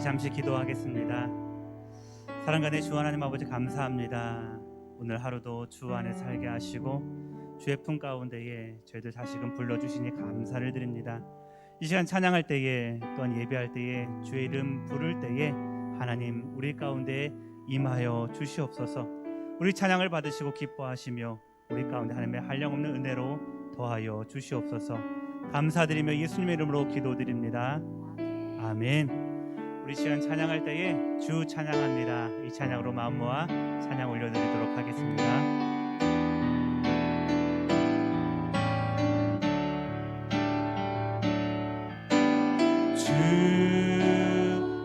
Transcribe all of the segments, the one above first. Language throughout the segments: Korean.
잠시 기도하겠습니다. 사랑간의 주 하나님 아버지 감사합니다. 오늘 하루도 주 안에 살게 하시고 주의 품 가운데에 저희들 다시금 불러주시니 감사를 드립니다. 이 시간 찬양할 때에 또한 예배할 때에 주의 이름 부를 때에 하나님 우리 가운데 임하여 주시옵소서. 우리 찬양을 받으시고 기뻐하시며 우리 가운데 하나님의 한량없는 은혜로 더하여 주시옵소서. 감사드리며 예수님의 이름으로 기도드립니다. 아멘. 우리 시간 찬양할 때에 주 찬양합니다. 이 찬양으로 마음 모아 찬양 올려드리도록 하겠습니다. 주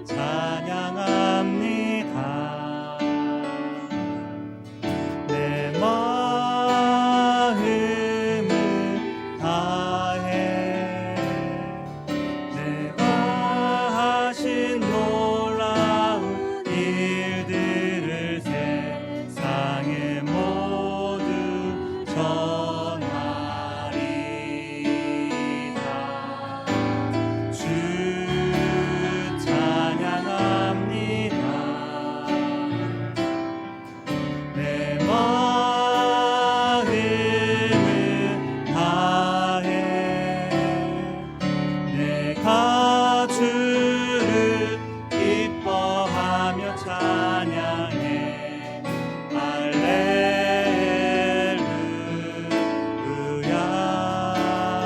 찬양합니다. 내 마음을 다해 내가 하신 놀라운 일들을 세상에 모두 전하리이다. 주 찬양합니다. 내 마음을 다해 내가 주를 기뻐하며 찬양해. 할렐루야.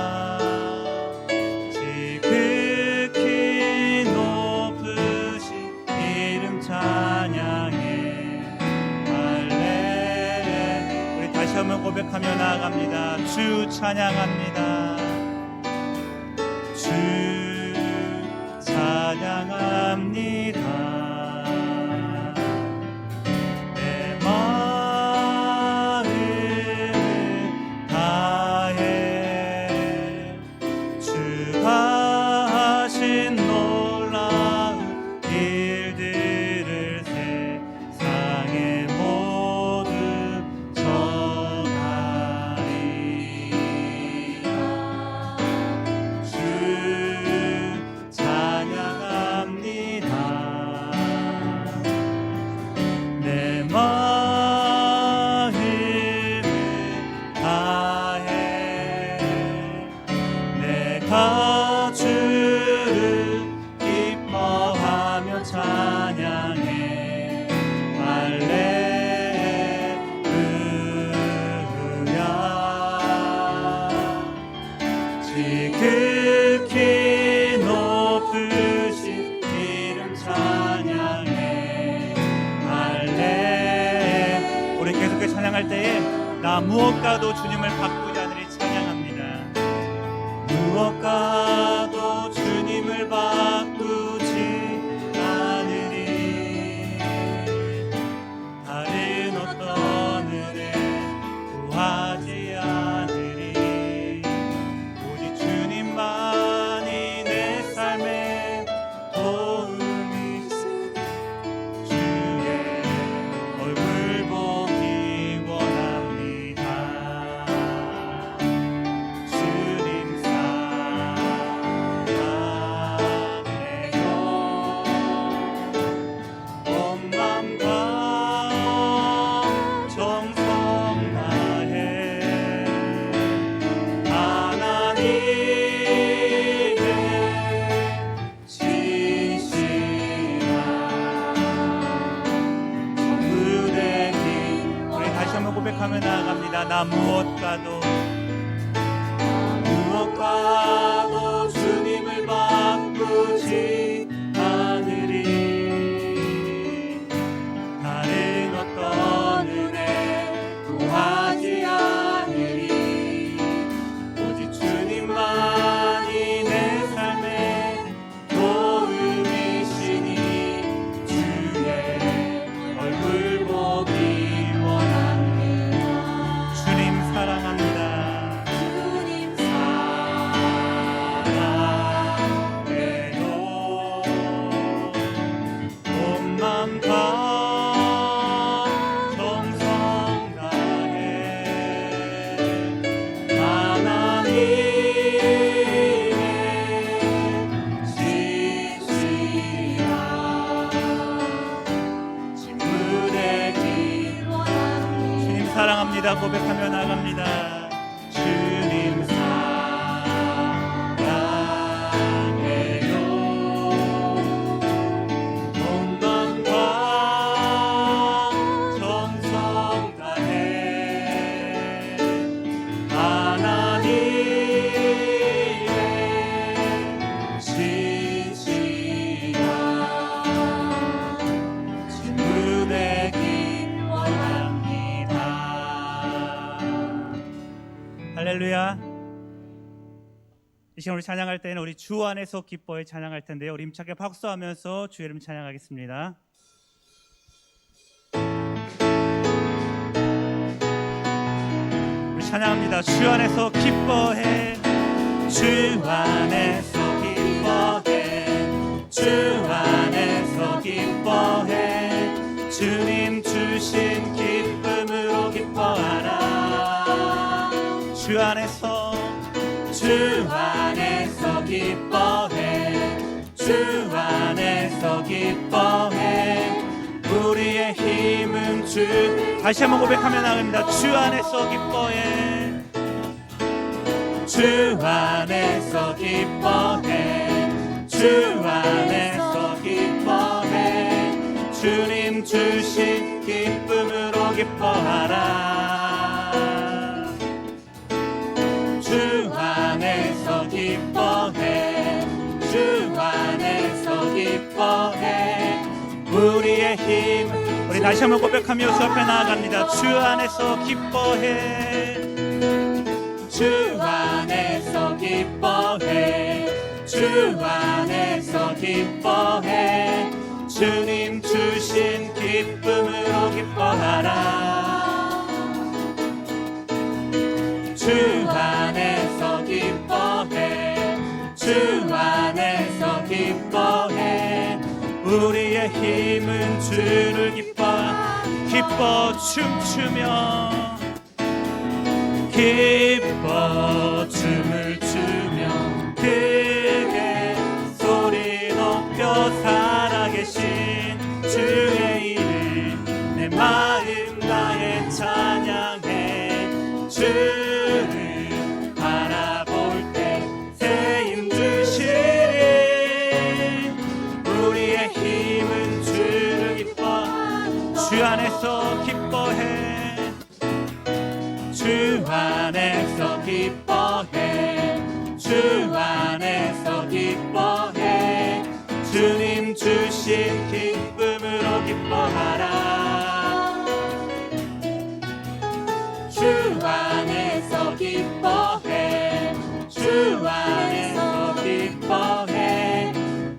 지극히 높으신 이름 찬양해. 할렐루야. 우리 다시 한번 고백하며 나아갑니다. 주 찬양합니다. 주 찬양합니다. 내 마음을 다해 주가 하신 놀라운 일들을 세상에 모두 전하리이다. 주 찬양합니다. 내 마음을 다해 내가 주를 기뻐하며 찬양해. 할렐루야. 지극히 높으신 이름 찬양해. 할렐루야. 우리 계속해서 찬양할 때에 나 무엇과도 주님을 바꾸지 않으리 찬양합니다. 무엇과도 주님을 바꾸지 않으리. 다른 어떤 은혜 구하지 않으리. 오직 주님만이 내 삶의 도움이시니 주의 얼굴 보기 원합니다. 주님 사랑해요. 온 맘과 정성 다해 하나님의 진실한 전부된 힘. 우리 다시 한번 고백하며 나아갑니다. 나 무엇과도 주님을 바꾸지 않으리. 다른 어떤 은혜 구하지 않으리. 오직 주님만이 내 삶의 도움이시니 주의 얼굴 보기 원합니다. 주님 사랑합니다. 찬양합니다. 고백하며 나갑니다. 주님 사랑해요. 온 마음과 정성 다해 하나님의 신실한 친분의 길 원합니다. 할렐루야. 이 시간 우리 찬양할 때는 우리 주 안에서 기뻐해 찬양할 텐데요. 우리 힘차게 박수하면서 주의 이름 찬양하겠습니다. 우리 찬양합니다. 주 안에서 기뻐해, 주 안에서 기뻐해, 주 안에서 기뻐해, 주님 주신 기쁨으로 기뻐하라. 주 안에서, 주 안에서 기뻐해, 주 안에서 기뻐해, 우리의 힘은 주. 다시 한번 고백하며 나갑니다. 주 안에서 기뻐해, 주 안에서 기뻐해, 주 안에서 기뻐해, 주님 주신 기쁨으로 기뻐하라. 주 안에서 기뻐해, 주 안에서 기뻐해, 우리의 힘. 우리 다시 한번 고백하며 주 앞에 나아갑니다. 주 안에서 기뻐해, 주 안에서 기뻐해, 주 안에서 기뻐해, 주님 주신 기쁨으로 기뻐하라. 주 안에서 기뻐해, 주 안에서 기뻐해, 우리의 힘은 주를 기뻐 춤추며, 기뻐 춤을 추며 크게 소리 높여 살아계신 주의 이름 내 마음 다해 찬양해. 주를 바라볼 때 새 힘 주시리. 우리의 힘은 주를 기뻐, 주 안에서 기뻐해, 주 안에서 기뻐해, 주 안에서 기뻐해, 주님 주신 기쁨으로 기뻐하라. 주 안에서 기뻐해, 주 안에서 기뻐해,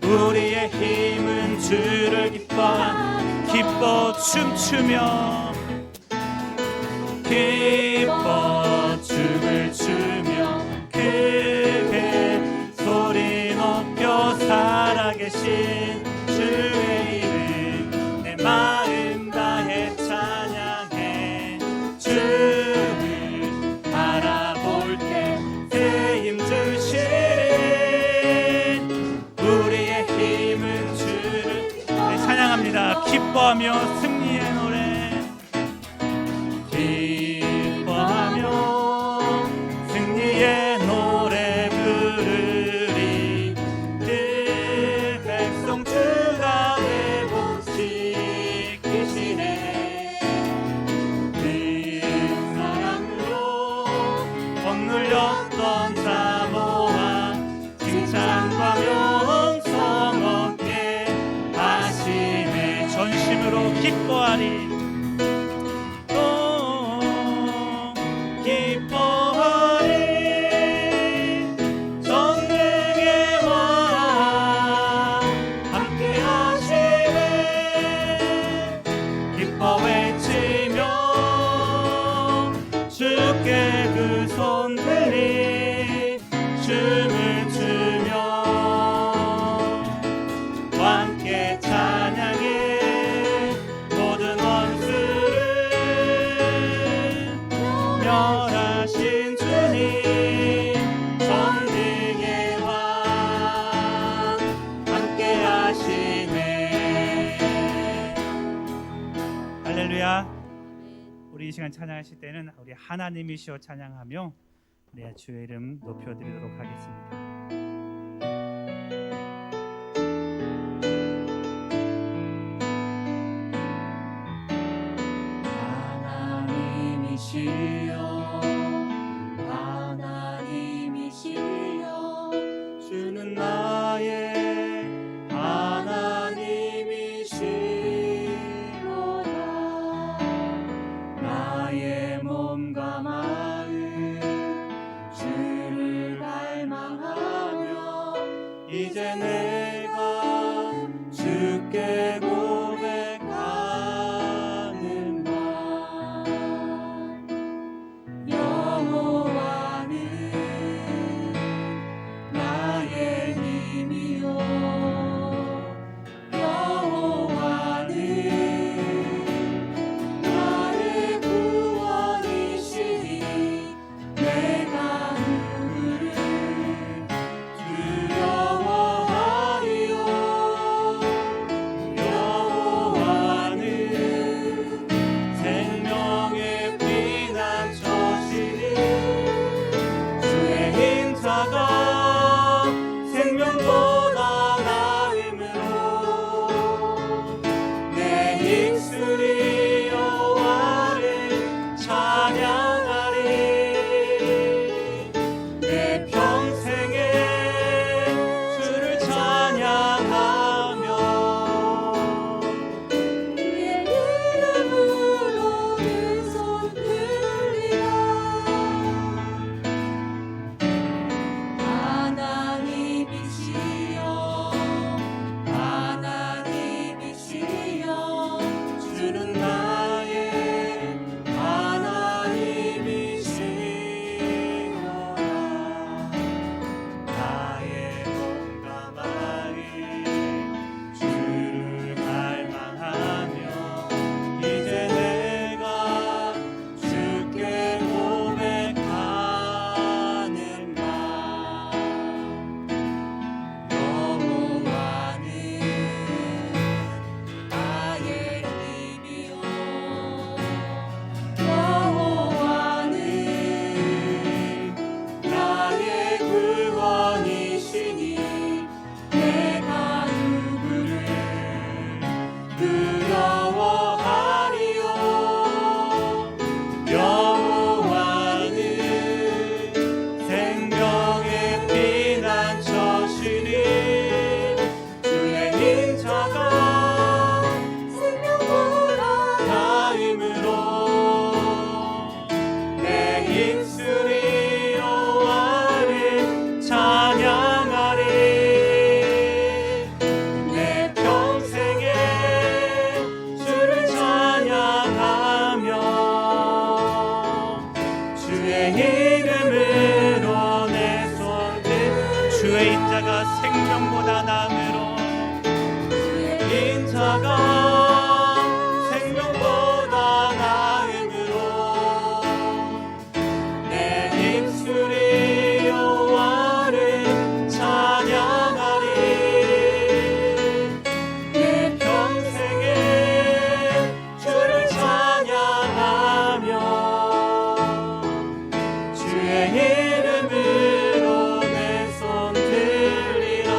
우리의 힘은 주를 기뻐 춤추며, 기뻐 춤을 추며 크게 소리 높여 살아계신 주의 이름 내 마음 다해 찬양해. 주를 바라볼 때 새 힘 주시리. 우리의 힘은 주를 찬양합니다. 기뻐하며 승리의 노래, 기뻐하며 승리의 노래 부르리. 그 백성 주가 회복시키시네. 그 사랑으로 억눌렸던 사모아 칭찬과 명성 얻게 하시네. 전심으로 기뻐하리. 우리 이 시간 찬양하실 때는 우리 하나님이시여 찬양하며 우리 주의 이름 높여드리도록 하겠습니다. 하나님이시여 주는 나의 하나님이시로다 나의 몸과 마음 주를 갈망하며 이제 내가 주께 고백하는 바 여호와는 나의 힘이요 여호와는 나의 구원이시니 내가 누구를 두려워하리요 여호와는 생명의 피난처시니 주의 힘자가 생명보다 나음으로 내 입술이 여호와를 찬양하리 내 평생에 주를 찬양하며 그의 이름으로 내 손 들리라 하나님이시여 하나님이시여 주는 나의 하나님이시로다 나의 몸과 마음 주를 갈망하며 이제 내가 주께 고백하는 바 여호와는 나의 힘이요 여호와는 나의 구원이시니 내가 누구를 두려워하리요 여호와는 생명의 피난처시니 주의 힘자가 생명보다 나음으로 내 입술이 여호와를 찬양하리 내 평생에 주를 찬양하며 주의 이름으로 내 손들 주의 인자가 생명보다 나음으로 주의 인자가 생명보다 나음으로 내 입술이 여호와를 찬양하리 내 평생에 주를 찬양하며 주의 이름으로 내 손 들리라.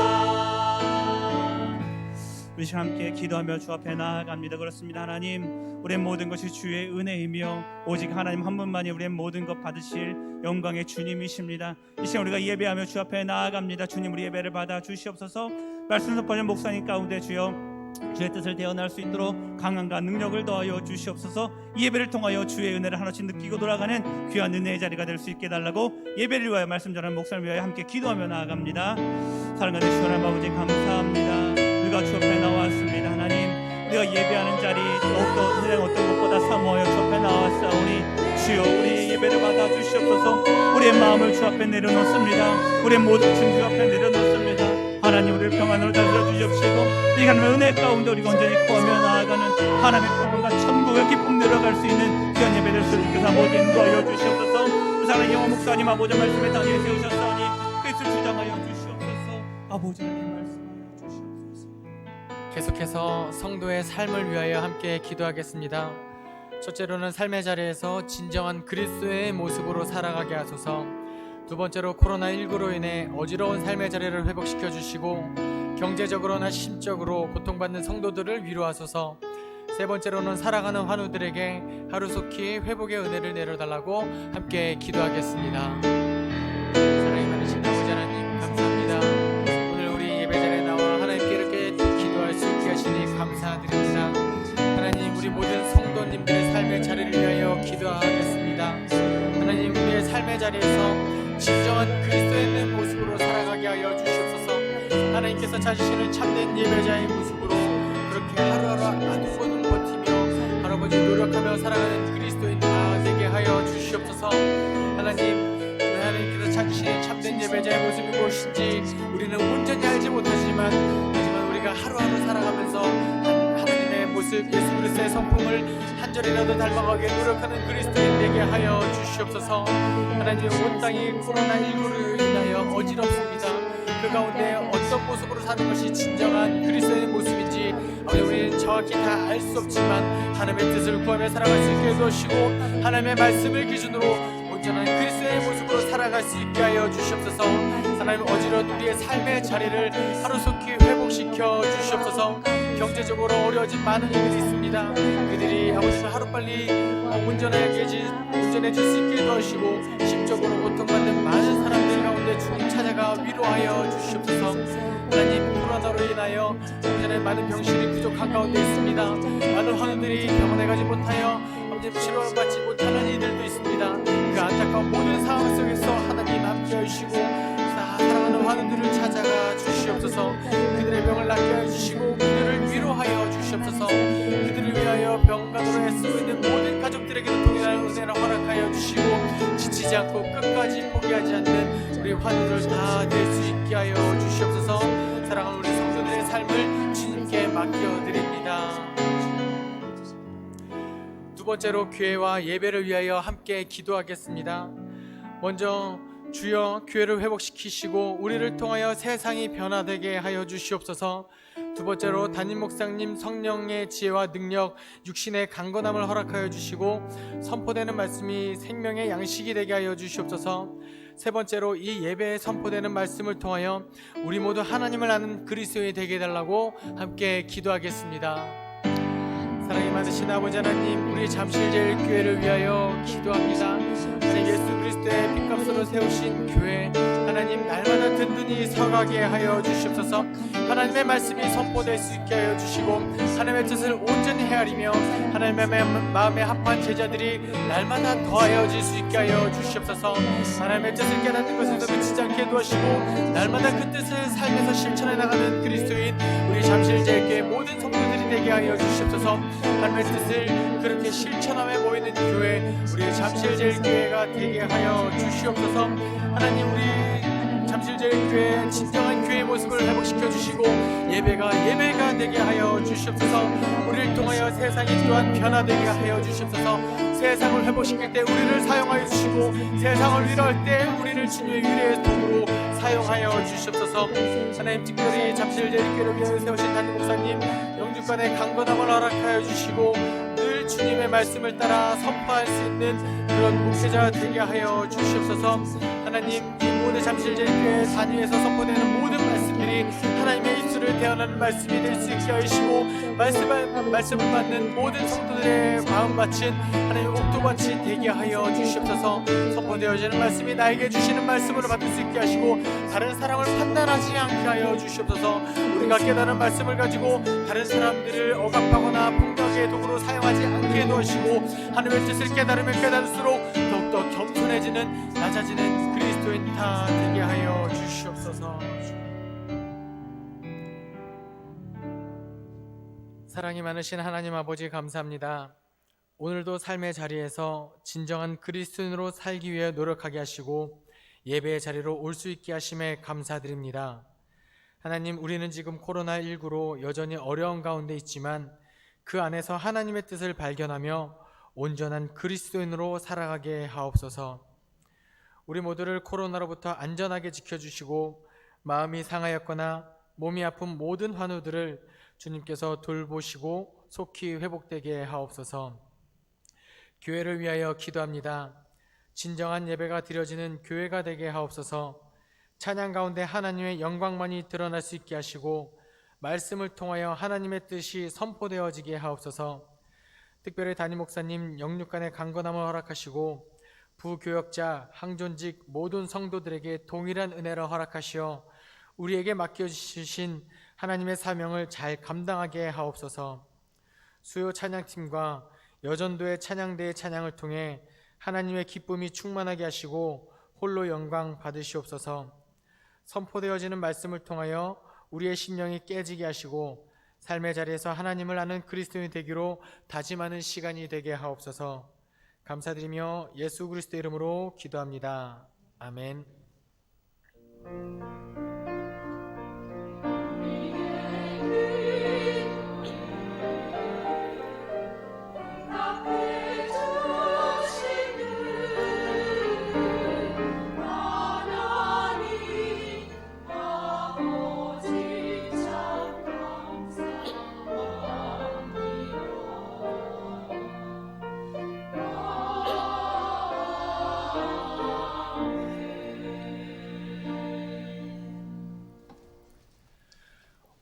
우리 시간 함께 기도하며 주 앞에 나아갑니다. 그렇습니다. 하나님, 우리의 모든 것이 주의 은혜이며 오직 하나님 한 분만이 우리의 모든 것 받으실 영광의 주님이십니다. 이 시간 우리가 예배하며 주 앞에 나아갑니다. 주님, 우리 예배를 받아 주시옵소서. 말씀 선포하는 목사님 가운데 주여 주의 뜻을 대언할 수 있도록 강함과 능력을 더하여 주시옵소서. 이 예배를 통하여 주의 은혜를 하나씩 느끼고 돌아가는 귀한 은혜의 자리가 될 수 있게 해달라고 예배를 위하여 말씀 전하는 목사를 위하여 함께 기도하며 나아갑니다. 사랑하는 주님 하나님 아버지 감사합니다. 우리가 주 앞에 나왔습니다. 하나님, 우리가 예배하는 자리 더욱더 세상 어떤 것보다 사모하여 주 앞에 나왔사오니 주여 우리 예배를 받아 주시옵소서. 우리의 마음을 주 앞에 내려놓습니다. 우리의 모든 짐 주 앞에 내려놓습니다. 하나님, 우리를 평안으로 다스려 주시옵시고 이 하나님의 은혜 가운데 우리가 온전히 구하며 나아가는 하나님의 평안과 천국의 기쁨 내려갈 수 있는 귀한 예배 될 수 있게 아버지 인도하여 주시옵소서. 그 사랑의 영화 목사님 아버지 말씀에 다니에 세우셨사오니 그리스도 주장하여 주시옵소서. 아버지 이렇게 말씀하여 주시옵소서. 계속해서 성도의 삶을 위하여 함께 기도하겠습니다. 첫째로는 삶의 자리에서 진정한 그리스도의 모습으로 살아가게 하소서. 두 번째로 코로나19로 인해 어지러운 삶의 자리를 회복시켜 주시고 경제적으로나 심적으로 고통받는 성도들을 위로하소서. 세 번째로는 살아가는 환우들에게 하루속히 회복의 은혜를 내려달라고 함께 기도하겠습니다. 사랑이 많으신 아버지 하나님, 감사합니다. 오늘 우리 예배자리에 나와 하나님께 이렇게 기도할 수 있게 하시니 감사드립니다. 하나님, 우리 모든 성도님들의 삶의 자리를 위하여 기도하겠습니다. 하나님, 우리의 삶의 자리에서 진정한 그리스도에 있는 모습으로 살아가게 하여 주시옵소서. 하나님께서 찾으시는 참된 예배자의 모습으로 그렇게 하루하루 아두고는 버티며 할아버지 노력하며 살아가는 그리스도인 다 되게 하여 주시옵소서. 하나님께서 찾으시는 참된 예배자의 모습이 무엇인지 우리는 온전히 알지 못하지만 하지만 우리가 하루하루 살아가면서 하나님의 모습, 예수 그리스도의 성품을 한 절이라도 닮아가게 노력하는 그리스도인 되게 하여 주시옵소서. 하나님, 온 땅이 코로나19로 인하여 어지럽습니다. 그 가운데 어떤 모습으로 사는 것이 진정한 그리스도의 모습인지 우리는 정확히 다 알 수 없지만 하나님의 뜻을 구하며 살아갈 수 있게 해주시고 하나님의 말씀을 기준으로 온전한 그리스도의 모습으로 살아갈 수 있게 하여 주시옵소서. 하나님, 어지러운 우리의 삶의 자리를 하루속히 회복시켜 주시옵소서. 경제적으로 어려워진 많은 이들이 있습니다. 그들이 아버지 하루빨리 온전해질 수 있게 도와주시고 심적으로 고통받는 많은 사람들 가운데 주님 찾아가 위로하여 주시옵소서. 하나님, 코로나로 인하여 온전히 많은 병실이 부족한 가운데 있습니다. 많은 환우들이 병원에 가지 못하여 치료를 받지 못하는 이들도 있습니다. 그 안타까운 모든 상황 속에서 하나님 함께 해주시고 사랑하는 환우들을 찾아가 주시옵소서. 그들의 병을 낫게 해주시고 그들을 위로하여 주시옵소서. 그들을 위하여 병간호로 애쓰고 있는 모든 가족들에게도 동일한 은혜를 허락하여 주시고 지치지 않고 끝까지 포기하지 않는 우리 환우들 다 될 수 있게 하여 주시옵소서. 사랑하는 우리 성도들의 삶을 주님께 맡겨드립니다. 두 번째로 교회와 예배를 위하여 함께 기도하겠습니다. 먼저 주여, 교회를 회복시키시고 우리를 통하여 세상이 변화되게 하여 주시옵소서. 두 번째로 담임 목사님 성령의 지혜와 능력, 육신의 강건함을 허락하여 주시고 선포되는 말씀이 생명의 양식이 되게 하여 주시옵소서. 세 번째로 이 예배에 선포되는 말씀을 통하여 우리 모두 하나님을 아는 그리스도인이 되게 해달라고 함께 기도하겠습니다. 사랑이 많으신 아버지 하나님, 우리 잠실제일교회를 위하여 기도합니다. 하나님, 예수 그리스도의 핏값으로 세우신 교회 하나님, 날마다 든든히 서가게 하여 주시옵소서. 하나님의 말씀이 선포될 수 있게 하여 주시고 하나님의 뜻을 온전히 헤아리며 하나님의 마음에 합한 제자들이 날마다 더하여질 수 있게 하여 주시옵소서. 하나님의 뜻을 깨닫는 것에서 미치지 않게 도와주시고 날마다 그 뜻을 삶에서 실천해 나가는 그리스도인 우리 잠실제일교회 모든 성도들이 되게 하여 주시옵소서. 하나님의 뜻을 그렇게 실천하며 모이는 교회, 우리 잠실제일교회가 되게 하여 주시옵소서. 하나님, 우리 잠실제일교회 진정한 교회의 모습을 회복시켜 주시고 예배가 되게 하여 주시옵소서. 우리를 통하여 세상이 또한 변화되게 하여 주시옵소서. 세상을 회복시킬 때 우리를 사용하여 주시고 세상을 위로할 때 우리를 주님의 위로의 도구로 사용하여 주시옵소서. 하나님, 특별히 잠실제일교회를 위하여 세우신 담임 목사님 영주간의 강건함을 허락하여 주시고 늘 주님의 말씀을 따라 선포할 수 있는 그런 목회자 되게 하여 주시옵소서. 하나님, 이 모든 잠실제일교회 단위에서 선포되는 모든 말씀들이 하나님의 입술을 대언하는 말씀이 될 수 있게 하시고 말씀을 받는 모든 성도들의 마음 바친 하나님의 옥토밭이 되게 하여 주시옵소서. 선포되어지는 말씀이 나에게 주시는 말씀으로 받을 수 있게 하시고 다른 사람을 판단하지 않게 하여 주시옵소서. 우리가 깨달은 말씀을 가지고 다른 사람들을 억압하거나 폭력의 도구로 사용하지 않게 도와주시고 하나님의 뜻을 깨달으면 깨달을수록 더욱더 겸손해지는 낮아지는 그리스도인 다 되게 하여 주시옵소서. 사랑이 많으신 하나님 아버지, 감사합니다. 오늘도 삶의 자리에서 진정한 그리스도인으로 살기 위해 노력하게 하시고 예배의 자리로 올 수 있게 하심에 감사드립니다. 하나님, 우리는 지금 코로나19로 여전히 어려운 가운데 있지만 그 안에서 하나님의 뜻을 발견하며 온전한 그리스도인으로 살아가게 하옵소서. 우리 모두를 코로나로부터 안전하게 지켜주시고 마음이 상하였거나 몸이 아픈 모든 환우들을 주님께서 돌보시고 속히 회복되게 하옵소서. 교회를 위하여 기도합니다. 진정한 예배가 드려지는 교회가 되게 하옵소서. 찬양 가운데 하나님의 영광만이 드러날 수 있게 하시고 말씀을 통하여 하나님의 뜻이 선포되어지게 하옵소서. 특별히 담임 목사님 영육간의 강건함을 허락하시고 부교역자, 항존직 모든 성도들에게 동일한 은혜를 허락하시어 우리에게 맡겨주신 하나님의 사명을 잘 감당하게 하옵소서. 수요 찬양팀과 여전도의 찬양대의 찬양을 통해 하나님의 기쁨이 충만하게 하시고 홀로 영광 받으시옵소서. 선포되어지는 말씀을 통하여 우리의 심령이 깨지게 하시고 삶의 자리에서 하나님을 아는 그리스도인이 되기로 다짐하는 시간이 되게 하옵소서. 감사드리며 예수 그리스도 이름으로 기도합니다. 아멘.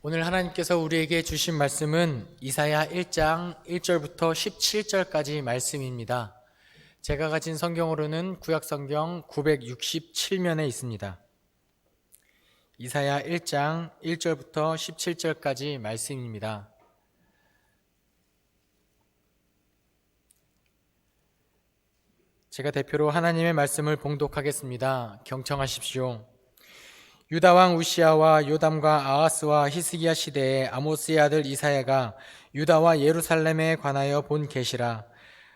오늘 하나님께서 우리에게 주신 말씀은 이사야 1장 1절부터 17절까지 말씀입니다. 제가 가진 성경으로는 구약성경 967면에 있습니다. 이사야 1장 1절부터 17절까지 말씀입니다. 제가 대표로 하나님의 말씀을 봉독하겠습니다. 경청하십시오. 유다 왕 우시아와 요담과 아하스와 히스기야 시대에 아모스의 아들 이사야가 유다와 예루살렘에 관하여 본 계시라.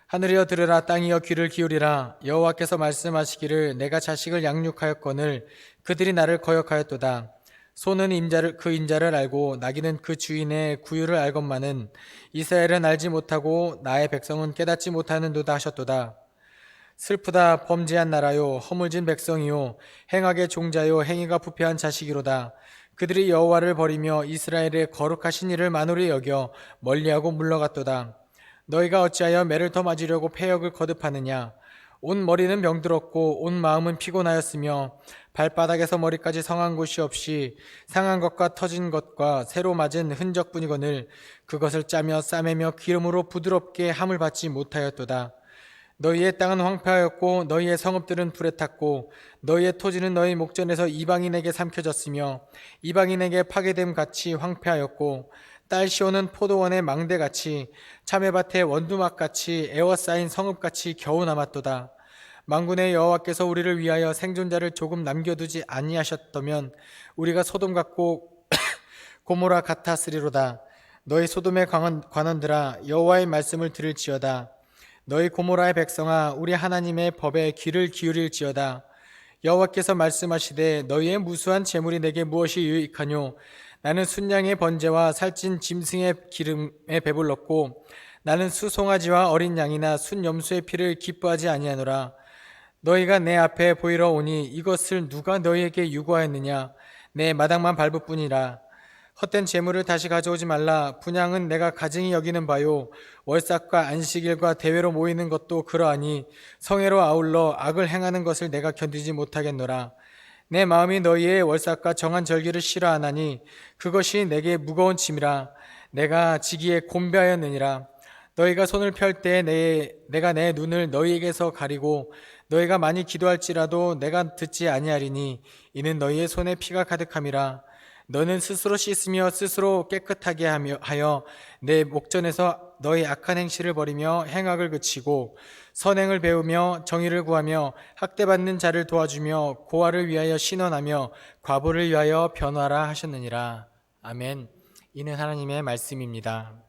하늘이여 들으라, 땅이여 귀를 기울이라. 여호와께서 말씀하시기를 내가 자식을 양육하였거늘 그들이 나를 거역하였도다. 소는 그 인자를 알고 나귀는 그 주인의 구유를 알건만은 이스라엘은 알지 못하고 나의 백성은 깨닫지 못하는도다 하셨도다. 슬프다, 범죄한 나라요, 허물진 백성이요, 행악의 종자요, 행위가 부패한 자식이로다. 그들이 여호와를 버리며 이스라엘의 거룩하신 이를 만홀히 여겨 멀리하고 물러갔도다. 너희가 어찌하여 매를 더 맞으려고 패역을 거듭하느냐? 온 머리는 병들었고 온 마음은 피곤하였으며 발바닥에서 머리까지 성한 곳이 없이 상한 것과 터진 것과 새로 맞은 흔적뿐이거늘 그것을 짜며 싸매며 기름으로 부드럽게 함을 받지 못하였도다. 너희의 땅은 황폐하였고 너희의 성읍들은 불에 탔고 너희의 토지는 너희 목전에서 이방인에게 삼켜졌으며 이방인에게 파괴됨 같이 황폐하였고 딸 시온은 포도원의 망대같이 참외밭의 원두막같이 에워싸인 성읍같이 겨우 남았도다. 만군의 여호와께서 우리를 위하여 생존자를 조금 남겨두지 아니하셨다면 우리가 소돔 같고 고모라 같았으리로다. 너희 소돔의 관원들아 여호와의 말씀을 들을지어다. 너희 고모라의 백성아 우리 하나님의 법에 귀를 기울일지어다. 여호와께서 말씀하시되 너희의 무수한 재물이 내게 무엇이 유익하뇨? 나는 순양의 번제와 살찐 짐승의 기름에 배불렀고 나는 수송아지와 어린 양이나 순염소의 피를 기뻐하지 아니하노라. 너희가 내 앞에 보이러 오니 이것을 누가 너희에게 유고하였느냐? 내 마당만 밟을 뿐이라. 헛된 재물을 다시 가져오지 말라. 분향은 내가 가증히 여기는 바요. 월삭과 안식일과 대회로 모이는 것도 그러하니 성회로 아울러 악을 행하는 것을 내가 견디지 못하겠노라. 내 마음이 너희의 월삭과 정한 절기를 싫어하나니 그것이 내게 무거운 짐이라. 내가 지기에 곤배하였느니라. 너희가 손을 펼 때 내가 내 눈을 너희에게서 가리고 너희가 많이 기도할지라도 내가 듣지 아니하리니 이는 너희의 손에 피가 가득함이라. 너는 스스로 씻으며 스스로 깨끗하게 하여 내 목전에서 너희 악한 행실을 버리며 행악을 그치고 선행을 배우며 정의를 구하며 학대받는 자를 도와주며 고아를 위하여 신원하며 과부를 위하여 변화라 하셨느니라. 아멘. 이는 하나님의 말씀입니다.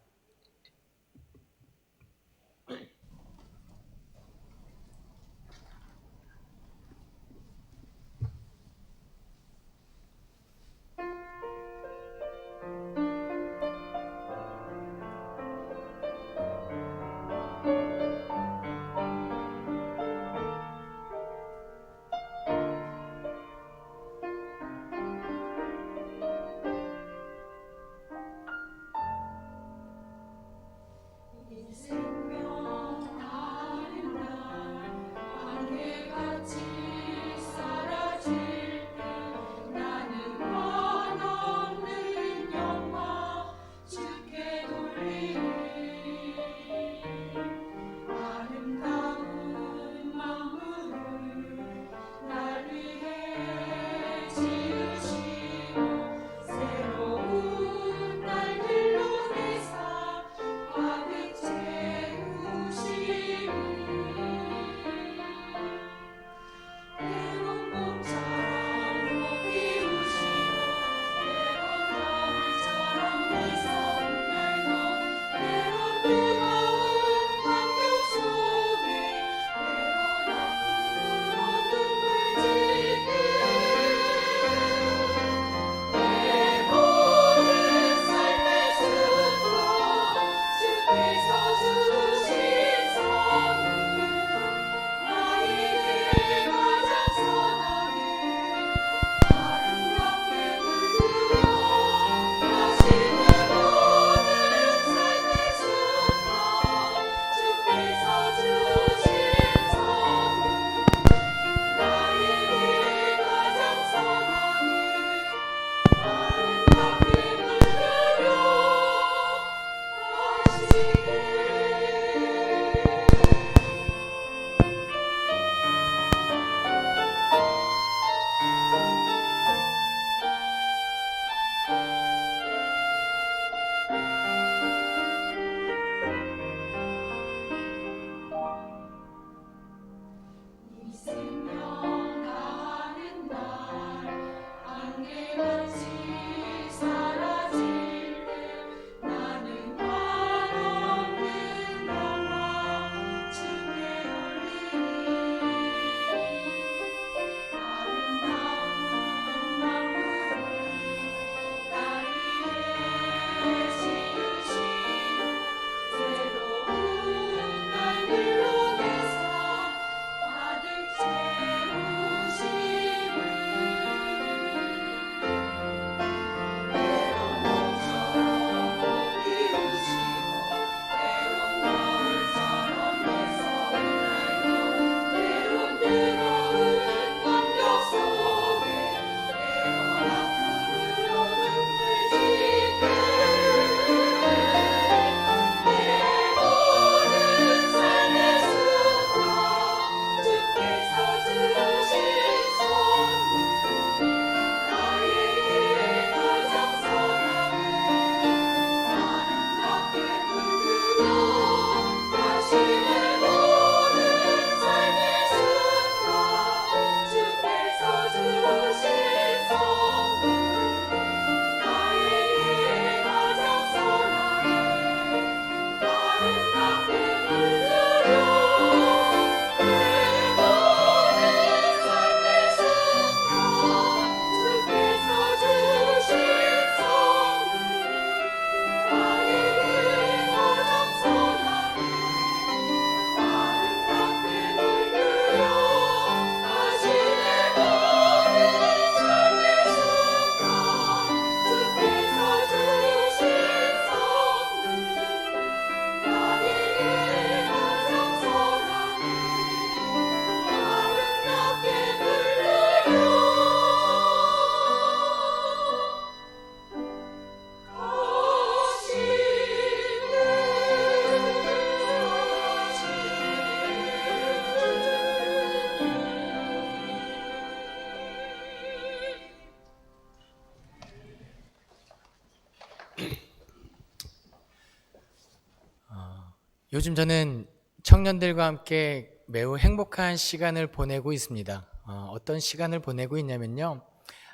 요즘 저는 청년들과 함께 매우 행복한 시간을 보내고 있습니다. 어떤 시간을 보내고 있냐면요.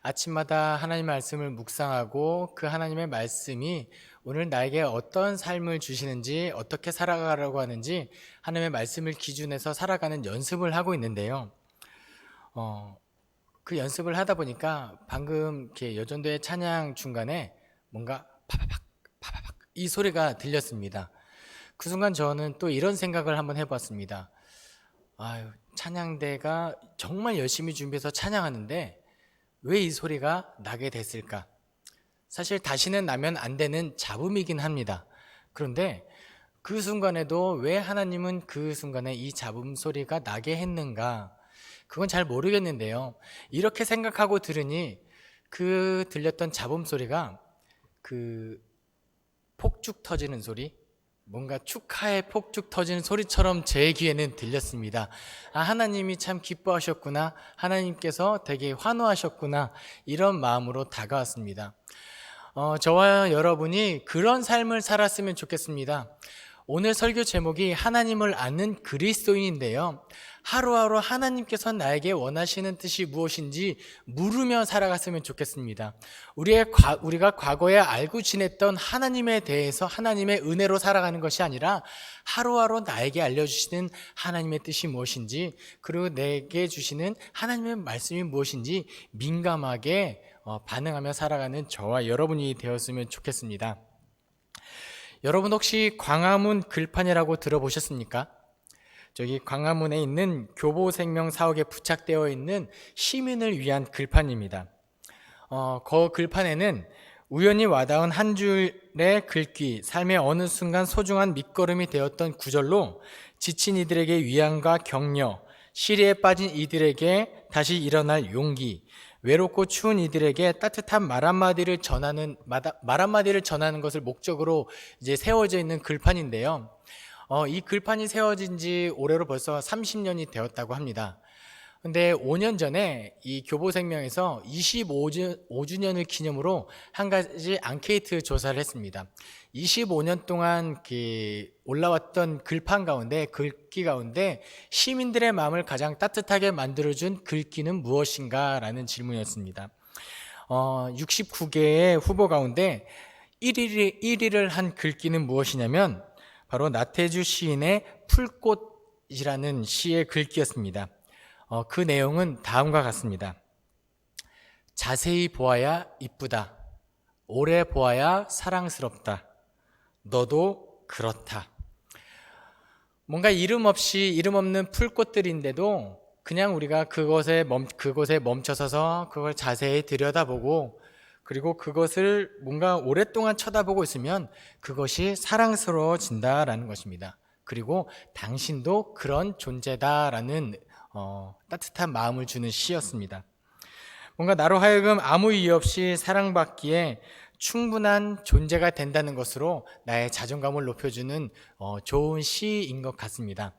아침마다 하나님 말씀을 묵상하고 그 하나님의 말씀이 오늘 나에게 어떤 삶을 주시는지, 어떻게 살아가라고 하는지 하나님의 말씀을 기준해서 살아가는 연습을 하고 있는데요. 그 연습을 하다 보니까 방금 이렇게 여전도의 찬양 중간에 뭔가 파바박 파바박 이 소리가 들렸습니다. 그 순간 저는 또 이런 생각을 한번 해봤습니다. 아유, 찬양대가 정말 열심히 준비해서 찬양하는데 왜 이 소리가 나게 됐을까? 사실 다시는 나면 안 되는 잡음이긴 합니다. 그런데 그 순간에도 왜 하나님은 그 순간에 이 잡음 소리가 나게 했는가? 그건 잘 모르겠는데요. 이렇게 생각하고 들으니 그 들렸던 잡음 소리가 그 폭죽 터지는 소리, 뭔가 축하의 폭죽 터지는 소리처럼 제 귀에는 들렸습니다. 하나님이 참 기뻐하셨구나, 하나님께서 되게 환호하셨구나, 이런 마음으로 다가왔습니다. 저와 여러분이 그런 삶을 살았으면 좋겠습니다. 오늘 설교 제목이 하나님을 아는 그리스도인인데요. 하루하루 하나님께서 나에게 원하시는 뜻이 무엇인지 물으며 살아갔으면 좋겠습니다. 우리가 과거에 알고 지냈던 하나님에 대해서 하나님의 은혜로 살아가는 것이 아니라 하루하루 나에게 알려주시는 하나님의 뜻이 무엇인지, 그리고 내게 주시는 하나님의 말씀이 무엇인지 민감하게 반응하며 살아가는 저와 여러분이 되었으면 좋겠습니다. 여러분 혹시 광화문 글판이라고 들어보셨습니까? 저기 광화문에 있는 교보생명 사옥에 부착되어 있는 시민을 위한 글판입니다. 그 글판에는 우연히 와닿은 한 줄의 글귀, 삶의 어느 순간 소중한 밑거름이 되었던 구절로 지친 이들에게 위안과 격려, 시리에 빠진 이들에게 다시 일어날 용기, 외롭고 추운 이들에게 따뜻한 말 한마디를 전하는 것을 목적으로 이제 세워져 있는 글판인데요. 이 글판이 세워진 지 올해로 벌써 30년이 되었다고 합니다. 근데 5년 전에 이 교보생명에서 25주년을 기념으로 한 가지 앙케이트 조사를 했습니다. 25년 동안 올라왔던 글판 가운데, 글귀 가운데 시민들의 마음을 가장 따뜻하게 만들어준 글귀는 무엇인가? 라는 질문이었습니다. 69개의 후보 가운데 1위를 한 글귀는 무엇이냐면 바로 나태주 시인의 풀꽃이라는 시의 글귀였습니다. 그 내용은 다음과 같습니다. 자세히 보아야 이쁘다. 오래 보아야 사랑스럽다. 너도 그렇다. 뭔가 이름 없는 풀꽃들인데도 그냥 우리가 그곳에 멈춰서서 그걸 자세히 들여다보고, 그리고 그것을 뭔가 오랫동안 쳐다보고 있으면 그것이 사랑스러워진다라는 것입니다. 그리고 당신도 그런 존재다라는 따뜻한 마음을 주는 시였습니다. 뭔가 나로 하여금 아무 이유 없이 사랑받기에 충분한 존재가 된다는 것으로 나의 자존감을 높여주는 좋은 시인 것 같습니다.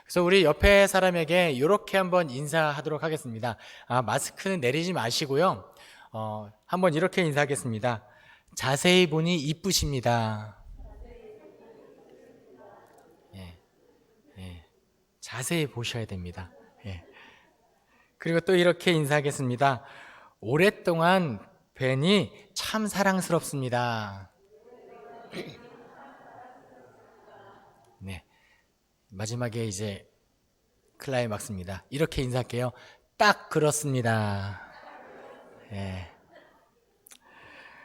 그래서 우리 옆에 사람에게 이렇게 한번 인사하도록 하겠습니다. 마스크는 내리지 마시고요. 한번 이렇게 인사하겠습니다. 자세히 보니 이쁘십니다. 자세히 보셔야 됩니다. 그리고 또 이렇게 인사하겠습니다. 오랫동안 뵈니 참 사랑스럽습니다. 네, 마지막에 이제 클라이막스입니다. 이렇게 인사할게요. 딱 그렇습니다.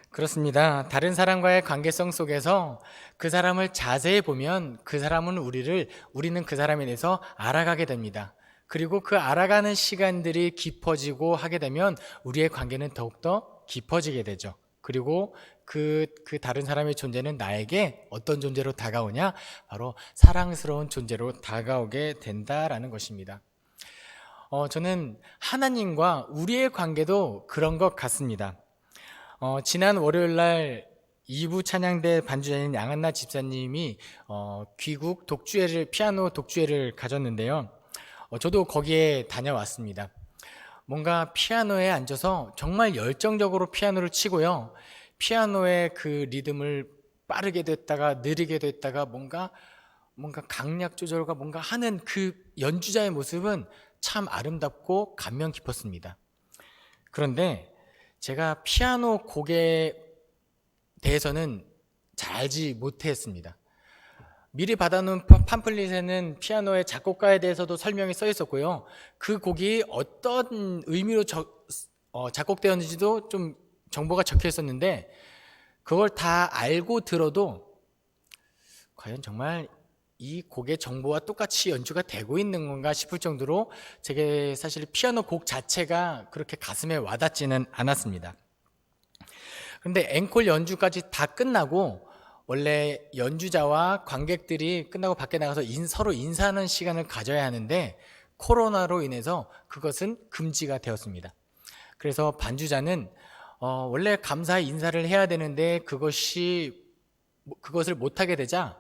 그렇습니다. 다른 사람과의 관계성 속에서 그 사람을 자세히 보면 우리는 그 사람에 대해서 알아가게 됩니다. 그리고 그 알아가는 시간들이 깊어지고 하게 되면 우리의 관계는 더욱더 깊어지게 되죠. 그리고 그 다른 사람의 존재는 나에게 어떤 존재로 다가오냐? 바로 사랑스러운 존재로 다가오게 된다라는 것입니다. 저는 하나님과 우리의 관계도 그런 것 같습니다. 지난 월요일 날 2부 찬양대 반주자인 양한나 집사님이 귀국 피아노 독주회를 가졌는데요. 저도 거기에 다녀왔습니다. 뭔가 피아노에 앉아서 정말 열정적으로 피아노를 치고요. 피아노의 그 리듬을 빠르게 됐다가 느리게 됐다가 뭔가 뭔가 강약 조절과 뭔가 하는 그 연주자의 모습은 참 아름답고 감명 깊었습니다. 그런데 제가 피아노 곡에 대해서는 잘 알지 못했습니다. 미리 받아놓은 팜플릿에는 피아노의 작곡가에 대해서도 설명이 써 있었고요. 그 곡이 어떤 의미로 작곡되었는지도 좀 정보가 적혀 있었는데, 그걸 다 알고 들어도 과연 정말 이 곡의 정보와 똑같이 연주가 되고 있는 건가 싶을 정도로 제게 사실 피아노 곡 자체가 그렇게 가슴에 와닿지는 않았습니다. 그런데 앵콜 연주까지 다 끝나고 원래 연주자와 관객들이 끝나고 밖에 나가서 서로 인사하는 시간을 가져야 하는데 코로나로 인해서 그것은 금지가 되었습니다. 그래서 반주자는 원래 감사의 인사를 해야 되는데 그것을 못하게 되자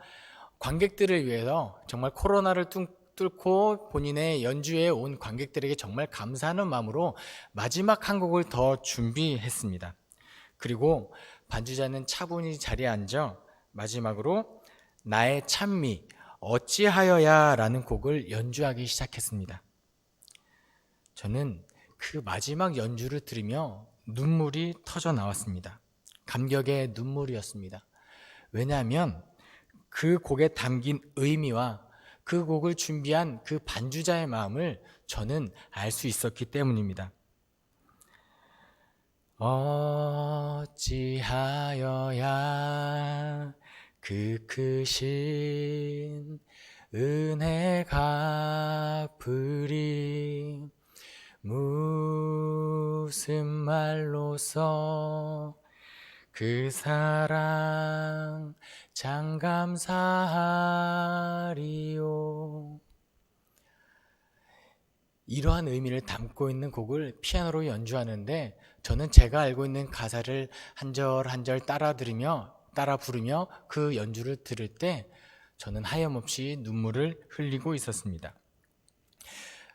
관객들을 위해서 정말 코로나를 뚫고 본인의 연주에 온 관객들에게 정말 감사하는 마음으로 마지막 한 곡을 더 준비했습니다. 그리고 반주자는 차분히 자리에 앉아 마지막으로 나의 찬미 어찌하여야 라는 곡을 연주하기 시작했습니다. 저는 그 마지막 연주를 들으며 눈물이 터져 나왔습니다. 감격의 눈물이었습니다. 왜냐하면 그 곡에 담긴 의미와 그 곡을 준비한 그 반주자의 마음을 저는 알 수 있었기 때문입니다. 어찌하여야 그 크신 은혜 갚으리 무슨 말로써 그 사랑 장감사하리요. 이러한 의미를 담고 있는 곡을 피아노로 연주하는데 저는 제가 알고 있는 가사를 한 절 한 절 따라 부르며 그 연주를 들을 때 저는 하염없이 눈물을 흘리고 있었습니다.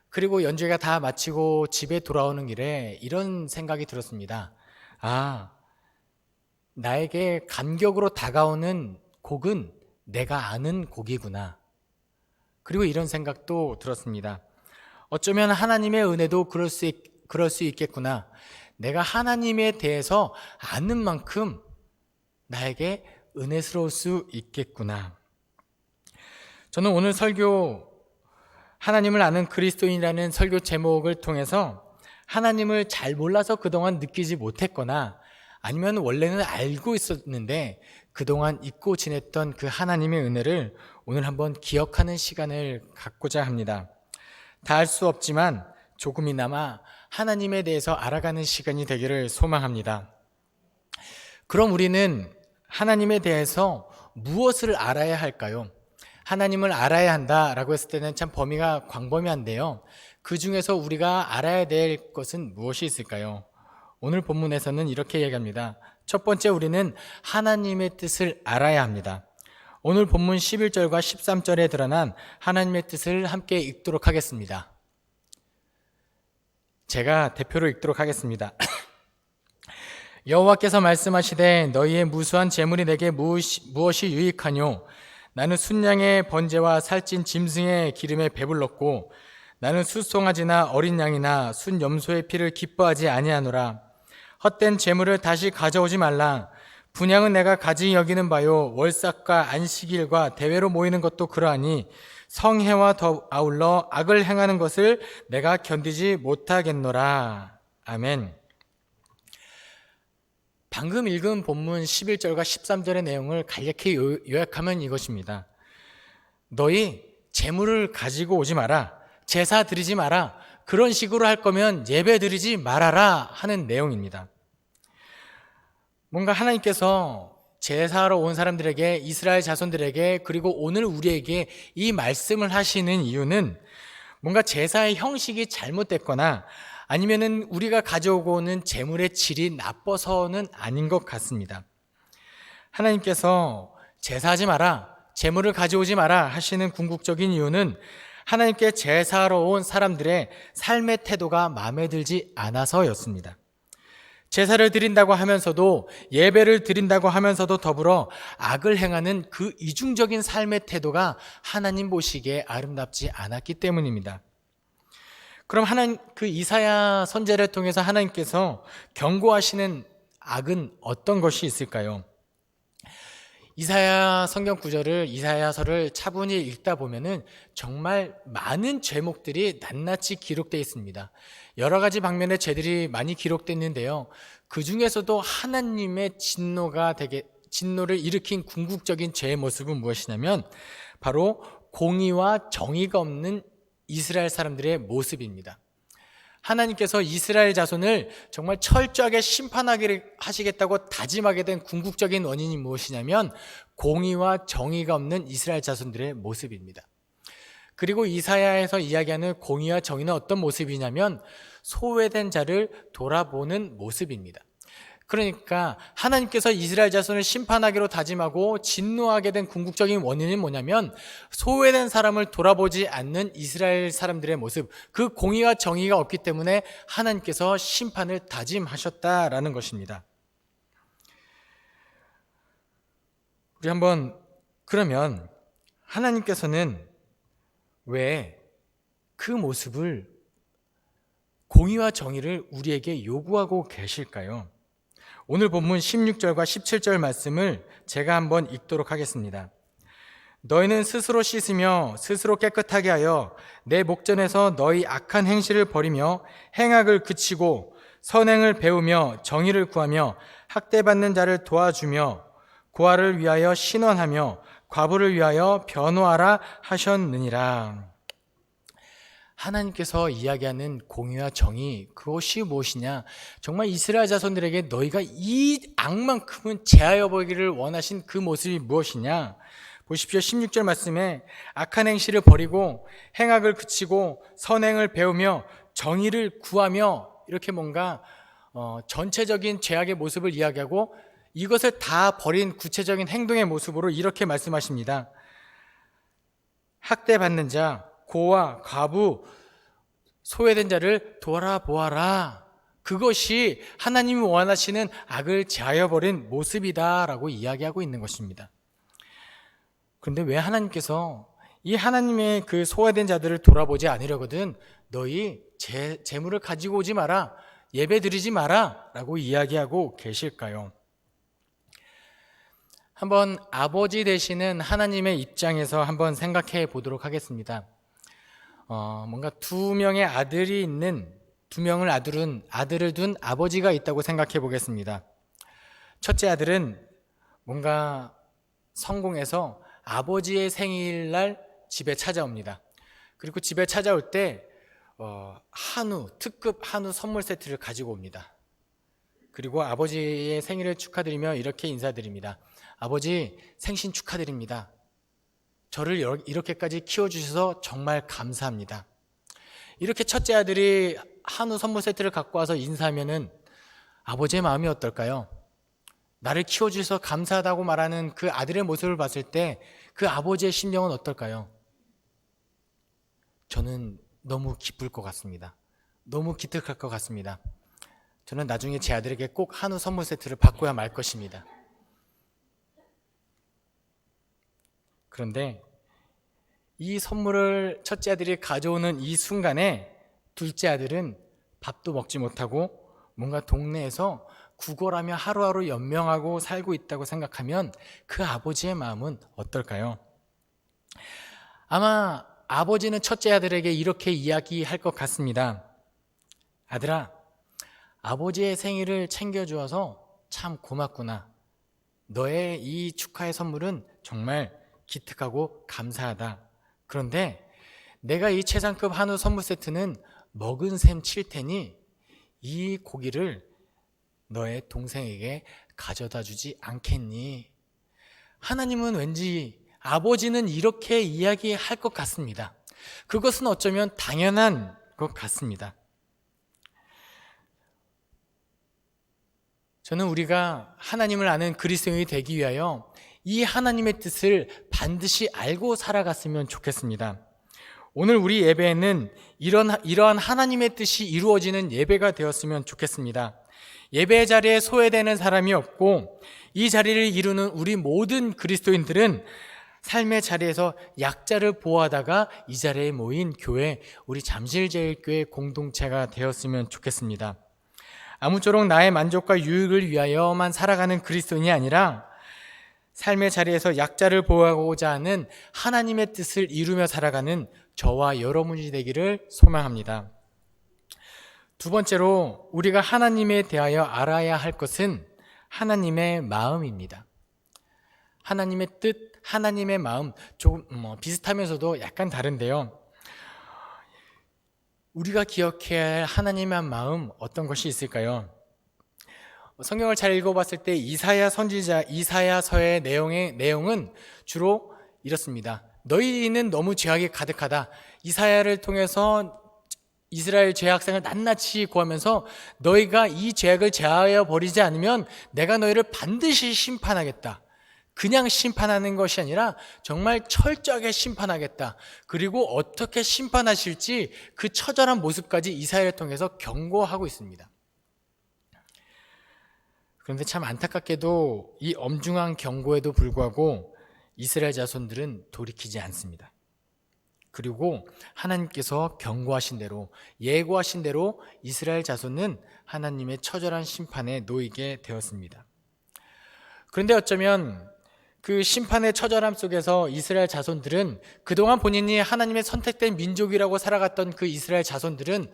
그리고 연주회가 다 마치고 집에 돌아오는 길에 이런 생각이 들었습니다. 나에게 감격으로 다가오는 곡은 내가 아는 곡이구나. 그리고 이런 생각도 들었습니다. 어쩌면 하나님의 은혜도 그럴 수 있겠구나. 내가 하나님에 대해서 아는 만큼 나에게 은혜스러울 수 있겠구나. 저는 오늘 설교 하나님을 아는 그리스도인이라는 설교 제목을 통해서 하나님을 잘 몰라서 그동안 느끼지 못했거나 아니면 원래는 알고 있었는데 그동안 잊고 지냈던 그 하나님의 은혜를 오늘 한번 기억하는 시간을 갖고자 합니다. 다 알 수 없지만 조금이나마 하나님에 대해서 알아가는 시간이 되기를 소망합니다. 그럼 우리는 하나님에 대해서 무엇을 알아야 할까요? 하나님을 알아야 한다라고 했을 때는 참 범위가 광범위한데요. 그 중에서 우리가 알아야 될 것은 무엇이 있을까요? 오늘 본문에서는 이렇게 얘기합니다. 첫 번째, 우리는 하나님의 뜻을 알아야 합니다. 오늘 본문 11절과 13절에 드러난 하나님의 뜻을 함께 읽도록 하겠습니다. 제가 대표로 읽도록 하겠습니다. 여호와께서 말씀하시되 너희의 무수한 재물이 내게 무엇이 유익하뇨? 나는 순양의 번제와 살찐 짐승의 기름에 배불렀고 나는 숫송아지나 어린 양이나 순 염소의 피를 기뻐하지 아니하노라. 헛된 재물을 다시 가져오지 말라. 분향은 내가 가지 여기는 바요. 월삭과 안식일과 대회로 모이는 것도 그러하니 성회와 더 아울러 악을 행하는 것을 내가 견디지 못하겠노라. 아멘. 방금 읽은 본문 11절과 13절의 내용을 간략히 요약하면 이것입니다. 너희 재물을 가지고 오지 마라. 제사 드리지 마라. 그런 식으로 할 거면 예배 드리지 말아라 하는 내용입니다. 뭔가 하나님께서 제사하러 온 사람들에게, 이스라엘 자손들에게, 그리고 오늘 우리에게 이 말씀을 하시는 이유는 뭔가 제사의 형식이 잘못됐거나 아니면은 우리가 가져오고 오는 재물의 질이 나빠서는 아닌 것 같습니다. 하나님께서 제사하지 마라, 재물을 가져오지 마라 하시는 궁극적인 이유는 하나님께 제사하러 온 사람들의 삶의 태도가 마음에 들지 않아서였습니다. 제사를 드린다고 하면서도 예배를 드린다고 하면서도 더불어 악을 행하는 그 이중적인 삶의 태도가 하나님 보시기에 아름답지 않았기 때문입니다. 그럼 그 이사야 선지자를 통해서 하나님께서 경고하시는 악은 어떤 것이 있을까요? 이사야 성경 구절을 이사야서를 차분히 읽다 보면은 정말 많은 죄목들이 낱낱이 기록되어 있습니다. 여러 가지 방면의 죄들이 많이 기록됐는데요. 그 중에서도 하나님의 진노를 일으킨 궁극적인 죄의 모습은 무엇이냐면 바로 공의와 정의가 없는 이스라엘 사람들의 모습입니다. 하나님께서 이스라엘 자손을 정말 철저하게 심판하시겠다고 다짐하게 된 궁극적인 원인이 무엇이냐면 공의와 정의가 없는 이스라엘 자손들의 모습입니다. 그리고 이사야에서 이야기하는 공의와 정의는 어떤 모습이냐면 소외된 자를 돌아보는 모습입니다. 그러니까 하나님께서 이스라엘 자손을 심판하기로 다짐하고 진노하게 된 궁극적인 원인은 뭐냐면 소외된 사람을 돌아보지 않는 이스라엘 사람들의 모습, 그 공의와 정의가 없기 때문에 하나님께서 심판을 다짐하셨다라는 것입니다. 우리 한번 그러면 하나님께서는 왜 그 모습을 공의와 정의를 우리에게 요구하고 계실까요? 오늘 본문 16절과 17절 말씀을 제가 한번 읽도록 하겠습니다. 너희는 스스로 씻으며 스스로 깨끗하게 하여 내 목전에서 너희 악한 행실을 버리며 행악을 그치고 선행을 배우며 정의를 구하며 학대받는 자를 도와주며 고아를 위하여 신원하며 과부를 위하여 변호하라 하셨느니라. 하나님께서 이야기하는 공의와 정의, 그것이 무엇이냐? 정말 이스라엘 자손들에게 너희가 이 악만큼은 제하여 보기를 원하신 그 모습이 무엇이냐? 보십시오. 16절 말씀에 악한 행실을 버리고 행악을 그치고 선행을 배우며 정의를 구하며 이렇게 뭔가 전체적인 죄악의 모습을 이야기하고 이것을 다 버린 구체적인 행동의 모습으로 이렇게 말씀하십니다. 학대받는 자, 고아, 과부, 소외된 자를 돌아보아라. 그것이 하나님이 원하시는 악을 제하여 버린 모습이다라고 이야기하고 있는 것입니다. 그런데 왜 하나님께서 이 하나님의 그 소외된 자들을 돌아보지 않으려거든 너희 재물을 가지고 오지 마라, 예배 드리지 마라 라고 이야기하고 계실까요? 한번 아버지 되시는 하나님의 입장에서 한번 생각해 보도록 하겠습니다. 뭔가 두 명의 아들이 있는, 두 명을 아들을 둔 아버지가 있다고 생각해 보겠습니다. 첫째 아들은 뭔가 성공해서 아버지의 생일날 집에 찾아옵니다. 그리고 집에 찾아올 때 특급 한우 선물 세트를 가지고 옵니다. 그리고 아버지의 생일을 축하드리며 이렇게 인사드립니다. 아버지, 생신 축하드립니다. 저를 이렇게까지 키워주셔서 정말 감사합니다. 이렇게 첫째 아들이 한우 선물 세트를 갖고 와서 인사하면은 아버지의 마음이 어떨까요? 나를 키워주셔서 감사하다고 말하는 그 아들의 모습을 봤을 때 그 아버지의 심정은 어떨까요? 저는 너무 기쁠 것 같습니다. 너무 기특할 것 같습니다. 저는 나중에 제 아들에게 꼭 한우 선물 세트를 바꿔야 말 것입니다. 그런데 이 선물을 첫째 아들이 가져오는 이 순간에 둘째 아들은 밥도 먹지 못하고 뭔가 동네에서 구걸하며 하루하루 연명하고 살고 있다고 생각하면 그 아버지의 마음은 어떨까요? 아마 아버지는 첫째 아들에게 이렇게 이야기할 것 같습니다. 아들아, 아버지의 생일을 챙겨주어서 참 고맙구나. 너의 이 축하의 선물은 정말 기특하고 감사하다. 그런데 내가 이 최상급 한우 선물 세트는 먹은 셈 칠 테니 이 고기를 너의 동생에게 가져다 주지 않겠니? 하나님은 왠지 아버지는 이렇게 이야기할 것 같습니다. 그것은 어쩌면 당연한 것 같습니다. 저는 우리가 하나님을 아는 그리스도인이 되기 위하여 이 하나님의 뜻을 반드시 알고 살아갔으면 좋겠습니다. 오늘 우리 예배에는 이러한 하나님의 뜻이 이루어지는 예배가 되었으면 좋겠습니다. 예배 자리에 소외되는 사람이 없고 이 자리를 이루는 우리 모든 그리스도인들은 삶의 자리에서 약자를 보호하다가 이 자리에 모인 교회, 우리 잠실제일교회 공동체가 되었으면 좋겠습니다. 아무쪼록 나의 만족과 유익을 위하여만 살아가는 그리스도인이 아니라 삶의 자리에서 약자를 보호하고자 하는 하나님의 뜻을 이루며 살아가는 저와 여러분이 되기를 소망합니다. 두 번째로 우리가 하나님에 대하여 알아야 할 것은 하나님의 마음입니다. 하나님의 뜻, 하나님의 마음, 조금 비슷하면서도 약간 다른데요. 우리가 기억해야 할 하나님의 마음 어떤 것이 있을까요? 성경을 잘 읽어봤을 때 이사야 선지자 이사야서의 내용은 주로 이렇습니다. 너희는 너무 죄악이 가득하다. 이사야를 통해서 이스라엘 죄악생을 낱낱이 구하면서 너희가 이 죄악을 제하여 버리지 않으면 내가 너희를 반드시 심판하겠다. 그냥 심판하는 것이 아니라 정말 철저하게 심판하겠다. 그리고 어떻게 심판하실지 그 처절한 모습까지 이사야를 통해서 경고하고 있습니다. 그런데 참 안타깝게도 이 엄중한 경고에도 불구하고 이스라엘 자손들은 돌이키지 않습니다. 그리고 하나님께서 경고하신 대로, 예고하신 대로 이스라엘 자손은 하나님의 처절한 심판에 놓이게 되었습니다. 그런데 어쩌면 그 심판의 처절함 속에서 이스라엘 자손들은 그동안 본인이 하나님의 선택된 민족이라고 살아갔던 그 이스라엘 자손들은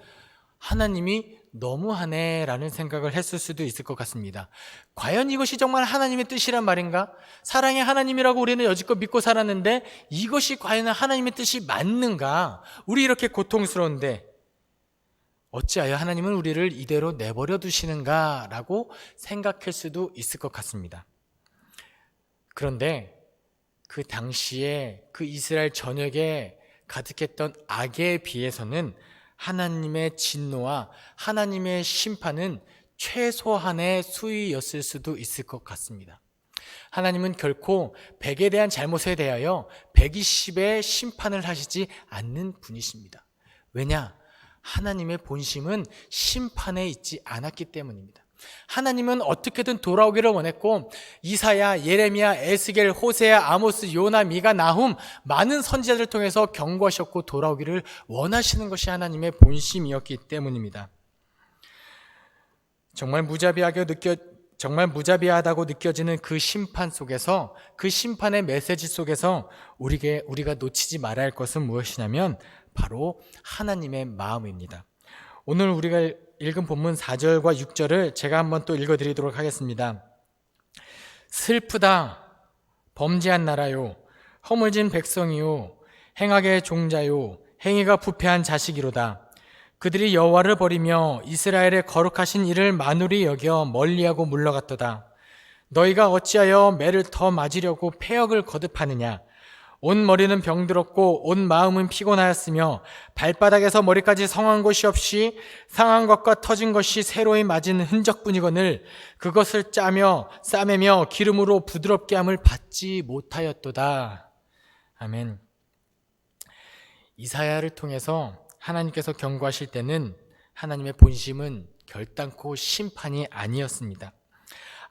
하나님이 너무하네라는 생각을 했을 수도 있을 것 같습니다. 과연 이것이 정말 하나님의 뜻이란 말인가? 사랑의 하나님이라고 우리는 여지껏 믿고 살았는데 이것이 과연 하나님의 뜻이 맞는가? 우리 이렇게 고통스러운데 어찌하여 하나님은 우리를 이대로 내버려 두시는가? 라고 생각할 수도 있을 것 같습니다. 그런데 그 당시에 그 이스라엘 전역에 가득했던 악에 비해서는 하나님의 진노와 하나님의 심판은 최소한의 수위였을 수도 있을 것 같습니다. 하나님은 결코 100에 대한 잘못에 대하여 120의 심판을 하시지 않는 분이십니다. 왜냐? 하나님의 본심은 심판에 있지 않았기 때문입니다. 하나님은 어떻게든 돌아오기를 원했고 이사야, 예레미야, 에스겔, 호세야, 아모스, 요나, 미가, 나훔 많은 선지자들을 통해서 경고하셨고 돌아오기를 원하시는 것이 하나님의 본심이었기 때문입니다. 정말 무자비하다고 느껴지는 그 심판 속에서, 그 심판의 메시지 속에서 우리가 놓치지 말아야 할 것은 무엇이냐면 바로 하나님의 마음입니다. 오늘 우리가 읽은 본문 4절과 6절을 제가 한번 또 읽어드리도록 하겠습니다. 슬프다 범죄한 나라요, 허물진 백성이요, 행악의 종자요, 행위가 부패한 자식이로다. 그들이 여호와를 버리며 이스라엘의 거룩하신 이를 만울히 여겨 멀리하고 물러갔도다. 너희가 어찌하여 매를 더 맞으려고 패역을 거듭하느냐? 온 머리는 병들었고 온 마음은 피곤하였으며 발바닥에서 머리까지 성한 것이 없이 상한 것과 터진 것이 새로이 맞은 흔적뿐이거늘 그것을 짜며 싸매며 기름으로 부드럽게 함을 받지 못하였도다. 아멘. 이사야를 통해서 하나님께서 경고하실 때는 하나님의 본심은 결단코 심판이 아니었습니다.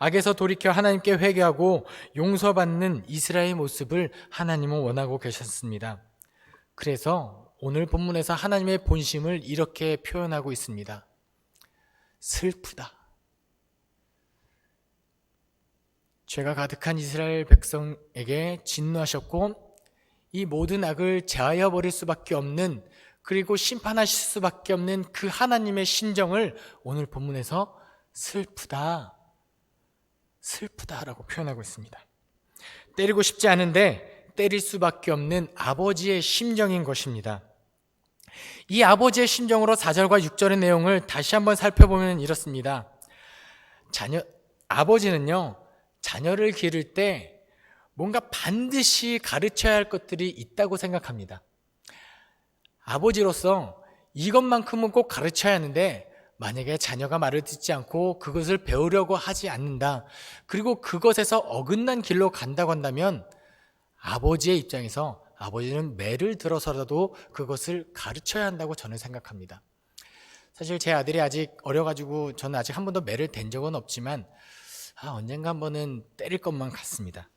악에서 돌이켜 하나님께 회개하고 용서받는 이스라엘의 모습을 하나님은 원하고 계셨습니다. 그래서 오늘 본문에서 하나님의 본심을 이렇게 표현하고 있습니다. 슬프다. 죄가 가득한 이스라엘 백성에게 진노하셨고 이 모든 악을 제하여 버릴 수밖에 없는, 그리고 심판하실 수밖에 없는 그 하나님의 심정을 오늘 본문에서 슬프다라고 표현하고 있습니다. 때리고 싶지 않은데 때릴 수밖에 없는 아버지의 심정인 것입니다. 이 아버지의 심정으로 4절과 6절의 내용을 다시 한번 살펴보면 이렇습니다. 아버지는요, 자녀를 기를 때 뭔가 반드시 가르쳐야 할 것들이 있다고 생각합니다. 아버지로서 이것만큼은 꼭 가르쳐야 하는데 만약에 자녀가 말을 듣지 않고 그것을 배우려고 하지 않는다, 그리고 그것에서 어긋난 길로 간다고 한다면 아버지의 입장에서 아버지는 매를 들어서라도 그것을 가르쳐야 한다고 저는 생각합니다. 사실 제 아들이 아직 어려가지고 저는 아직 한 번도 매를 댄 적은 없지만 언젠가 한 번은 때릴 것만 같습니다.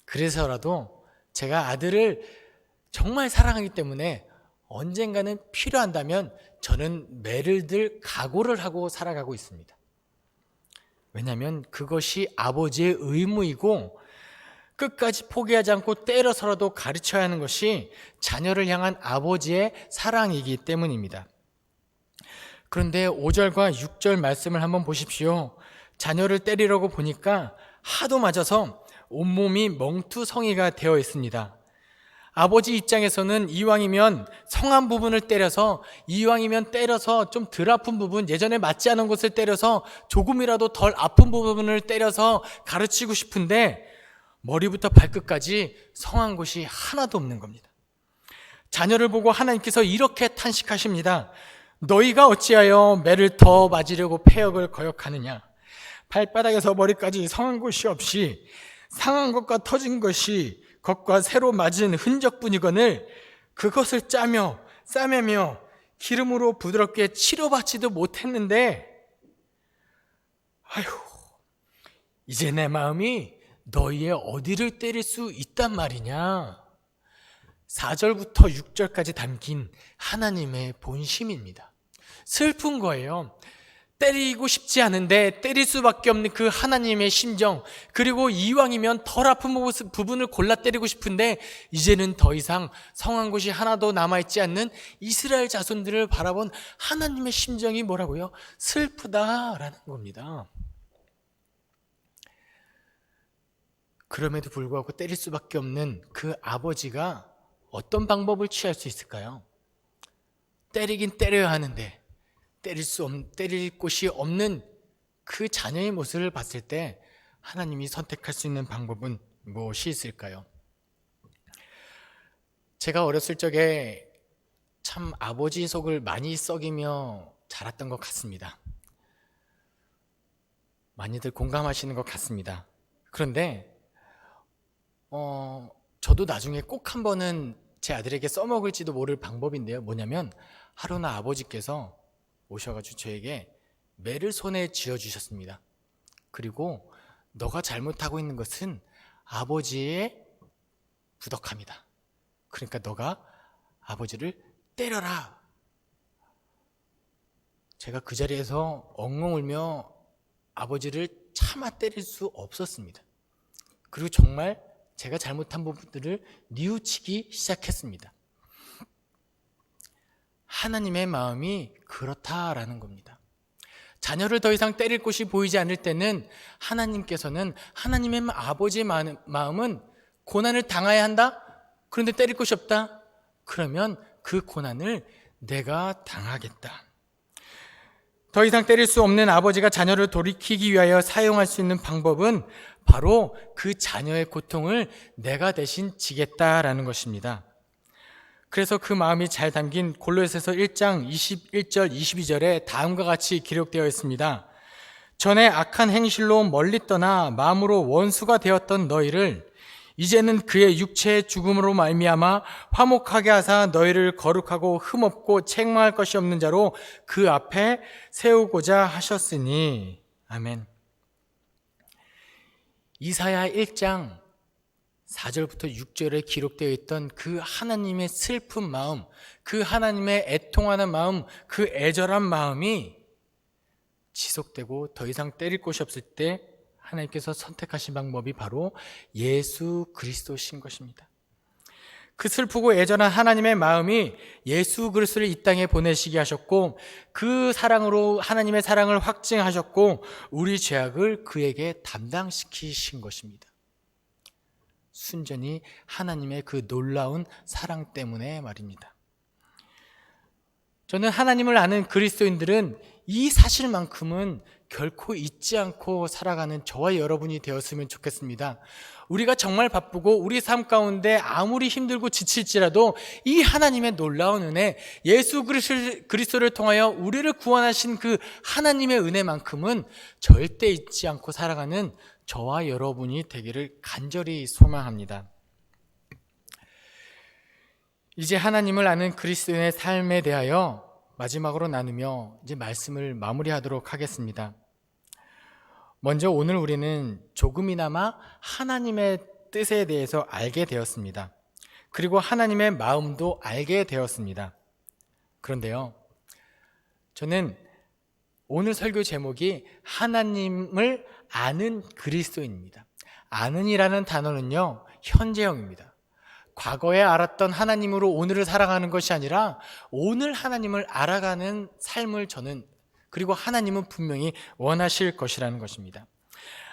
그래서라도 제가 아들을 정말 사랑하기 때문에 언젠가는 필요한다면 저는 매를 들 각오를 하고 살아가고 있습니다. 왜냐하면 그것이 아버지의 의무이고 끝까지 포기하지 않고 때려서라도 가르쳐야 하는 것이 자녀를 향한 아버지의 사랑이기 때문입니다. 그런데 5절과 6절 말씀을 한번 보십시오. 자녀를 때리려고 보니까 하도 맞아서 온몸이 멍투성이가 되어 있습니다. 아버지 입장에서는 이왕이면 성한 부분을 때려서, 이왕이면 때려서 좀 덜 아픈 부분, 예전에 맞지 않은 곳을 때려서 조금이라도 덜 아픈 부분을 때려서 가르치고 싶은데 머리부터 발끝까지 성한 곳이 하나도 없는 겁니다. 자녀를 보고 하나님께서 이렇게 탄식하십니다. 너희가 어찌하여 매를 더 맞으려고 패역을 거역하느냐. 발바닥에서 머리까지 성한 곳이 없이 상한 것과 터진 것이 겉과 새로 맞은 흔적뿐이거늘 그것을 짜며 싸매며 기름으로 부드럽게 치료받지도 못했는데 이제 내 마음이 너희의 어디를 때릴 수 있단 말이냐. 4절부터 6절까지 담긴 하나님의 본심입니다. 슬픈 거예요. 때리고 싶지 않은데 때릴 수밖에 없는 그 하나님의 심정, 그리고 이왕이면 덜 아픈 부분을 골라 때리고 싶은데 이제는 더 이상 성한 곳이 하나도 남아있지 않는 이스라엘 자손들을 바라본 하나님의 심정이 뭐라고요? 슬프다라는 겁니다. 그럼에도 불구하고 때릴 수밖에 없는 그 아버지가 어떤 방법을 취할 수 있을까요? 때리긴 때려야 하는데 때릴 곳이 없는 그 자녀의 모습을 봤을 때 하나님이 선택할 수 있는 방법은 무엇이 있을까요? 제가 어렸을 적에 참 아버지 속을 많이 썩이며 자랐던 것 같습니다. 많이들 공감하시는 것 같습니다. 그런데 저도 나중에 꼭 한 번은 제 아들에게 써먹을지도 모를 방법인데요. 뭐냐면 하루나 아버지께서 오셔가지고 저에게 매를 손에 쥐어주셨습니다. 그리고 너가 잘못하고 있는 것은 아버지의 부덕함이다. 그러니까 너가 아버지를 때려라. 제가 그 자리에서 엉엉 울며 아버지를 차마 때릴 수 없었습니다. 그리고 정말 제가 잘못한 부분들을 뉘우치기 시작했습니다. 하나님의 마음이 그렇다라는 겁니다. 자녀를 더 이상 때릴 곳이 보이지 않을 때는 하나님께서는 하나님의 아버지의 마음은 고난을 당해야 한다? 그런데 때릴 곳이 없다? 그러면 그 고난을 내가 당하겠다. 더 이상 때릴 수 없는 아버지가 자녀를 돌이키기 위하여 사용할 수 있는 방법은 바로 그 자녀의 고통을 내가 대신 지겠다라는 것입니다. 그래서 그 마음이 잘 담긴 골로새서 1장 21절 22절에 다음과 같이 기록되어 있습니다. 전에 악한 행실로 멀리 떠나 마음으로 원수가 되었던 너희를 이제는 그의 육체의 죽음으로 말미암아 화목하게 하사 너희를 거룩하고 흠없고 책망할 것이 없는 자로 그 앞에 세우고자 하셨으니. 아멘. 이사야 1장 4절부터 6절에 기록되어 있던 그 하나님의 슬픈 마음, 그 하나님의 애통하는 마음, 그 애절한 마음이 지속되고 더 이상 때릴 곳이 없을 때 하나님께서 선택하신 방법이 바로 예수 그리스도신 것입니다. 그 슬프고 애절한 하나님의 마음이 예수 그리스도를 이 땅에 보내시게 하셨고 그 사랑으로 하나님의 사랑을 확증하셨고 우리 죄악을 그에게 담당시키신 것입니다. 순전히 하나님의 그 놀라운 사랑 때문에 말입니다. 저는 하나님을 아는 그리스도인들은 이 사실만큼은 결코 잊지 않고 살아가는 저와 여러분이 되었으면 좋겠습니다. 우리가 정말 바쁘고 우리 삶 가운데 아무리 힘들고 지칠지라도 이 하나님의 놀라운 은혜, 예수 그리스도를 통하여 우리를 구원하신 그 하나님의 은혜만큼은 절대 잊지 않고 살아가는 저와 여러분이 되기를 간절히 소망합니다. 이제 하나님을 아는 그리스도인의 삶에 대하여 마지막으로 나누며 이제 말씀을 마무리하도록 하겠습니다. 먼저 오늘 우리는 조금이나마 하나님의 뜻에 대해서 알게 되었습니다. 그리고 하나님의 마음도 알게 되었습니다. 그런데요, 저는 오늘 설교 제목이 하나님을 아는 그리스도인입니다. 아는이라는 단어는요, 현재형입니다. 과거에 알았던 하나님으로 오늘을 살아가는 것이 아니라 오늘 하나님을 알아가는 삶을 저는, 그리고 하나님은 분명히 원하실 것이라는 것입니다.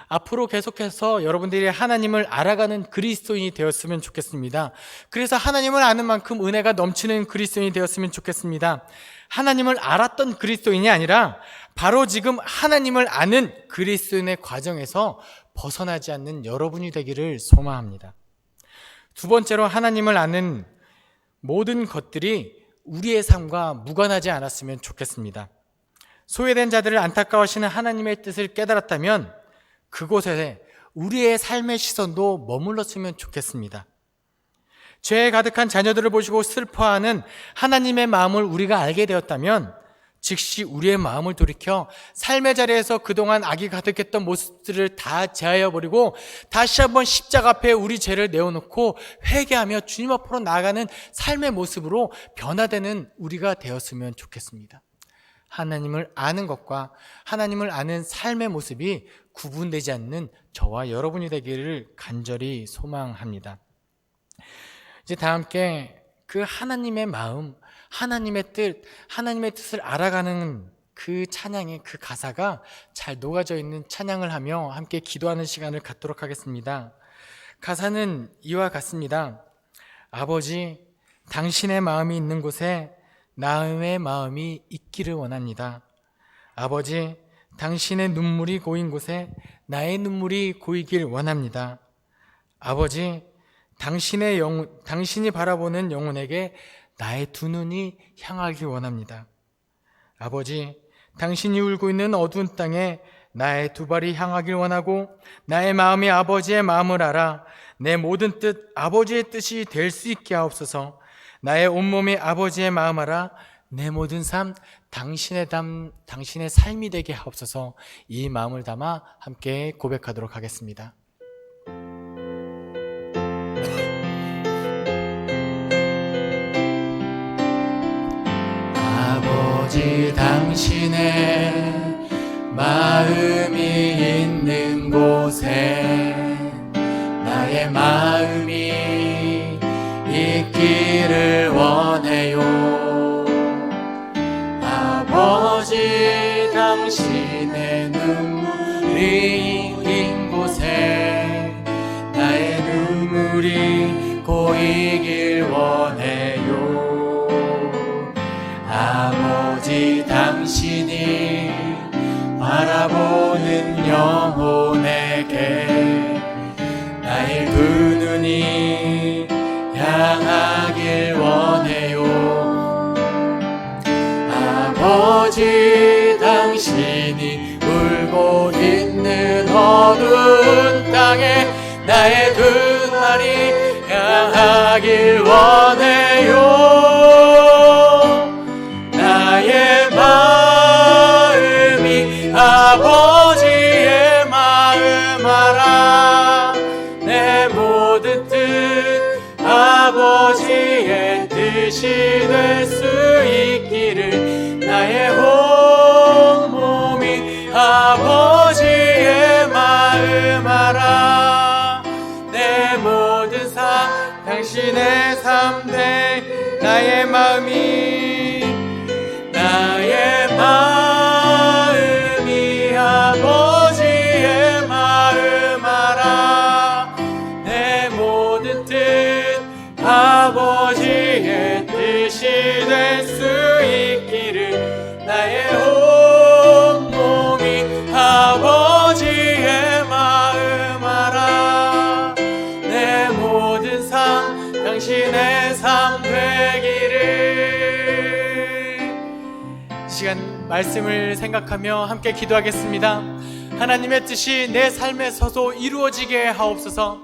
앞으로 계속해서 여러분들이 하나님을 알아가는 그리스도인이 되었으면 좋겠습니다. 그래서 하나님을 아는 만큼 은혜가 넘치는 그리스도인이 되었으면 좋겠습니다. 하나님을 알았던 그리스도인이 아니라 바로 지금 하나님을 아는 그리스도인의 과정에서 벗어나지 않는 여러분이 되기를 소망합니다. 두 번째로, 하나님을 아는 모든 것들이 우리의 삶과 무관하지 않았으면 좋겠습니다. 소외된 자들을 안타까워하시는 하나님의 뜻을 깨달았다면 그곳에 우리의 삶의 시선도 머물렀으면 좋겠습니다. 죄에 가득한 자녀들을 보시고 슬퍼하는 하나님의 마음을 우리가 알게 되었다면 즉시 우리의 마음을 돌이켜 삶의 자리에서 그동안 악이 가득했던 모습들을 다 제하여 버리고 다시 한번 십자가 앞에 우리 죄를 내어놓고 회개하며 주님 앞으로 나아가는 삶의 모습으로 변화되는 우리가 되었으면 좋겠습니다. 하나님을 아는 것과 하나님을 아는 삶의 모습이 구분되지 않는 저와 여러분이 되기를 간절히 소망합니다. 이제 다 함께 그 하나님의 마음, 하나님의 뜻, 하나님의 뜻을 알아가는 그 찬양의 그 가사가 잘 녹아져 있는 찬양을 하며 함께 기도하는 시간을 갖도록 하겠습니다. 가사는 이와 같습니다. 아버지, 당신의 마음이 있는 곳에 나의 마음이 있기를 원합니다. 아버지, 당신의 눈물이 고인 곳에 나의 눈물이 고이길 원합니다. 아버지, 당신이 바라보는 영혼에게 나의 두 눈이 향하길 원합니다. 아버지, 당신이 울고 있는 어두운 땅에 나의 두 발이 향하길 원하고 나의 마음이 아버지의 마음을 알아 내 모든 뜻 아버지의 뜻이 될 수 있게 하옵소서. 나의 온몸이 아버지의 마음 알아 내 모든 삶 당신의 삶이 되게 하옵소서. 이 마음을 담아 함께 고백하도록 하겠습니다. 아버지, 당신의 마음이 있는 곳에 나의 마음이 있기를 원해요. 아버지, 당신의 눈물이 있는 곳에 나의 눈물이 고이길 원해요. 아버지, 당신이 바라보는 영혼에게 나의 두 눈이 향하길 원해요. 아버지, 당신이 울고 있는 어두운 땅에 나의 두 발이 향하길 원해요. 나의 마음이 아버지의 마음 알아 내 모든 뜻 아버지의 뜻이 될 수 있기를 나의 온몸이 아버지의 마음 알아 내 모든 삶 당신의 삶 돼 나의 마음이 아버지의 마음 알아 내 모든 뜻 아버지의 뜻이 될 수 있기를 나의 온몸이 아버지의 마음 알아 내 모든 삶 당신의 삶 되기를. 시간 말씀을 생각하며 함께 기도하겠습니다. 하나님의 뜻이 내 삶에서도 이루어지게 하옵소서.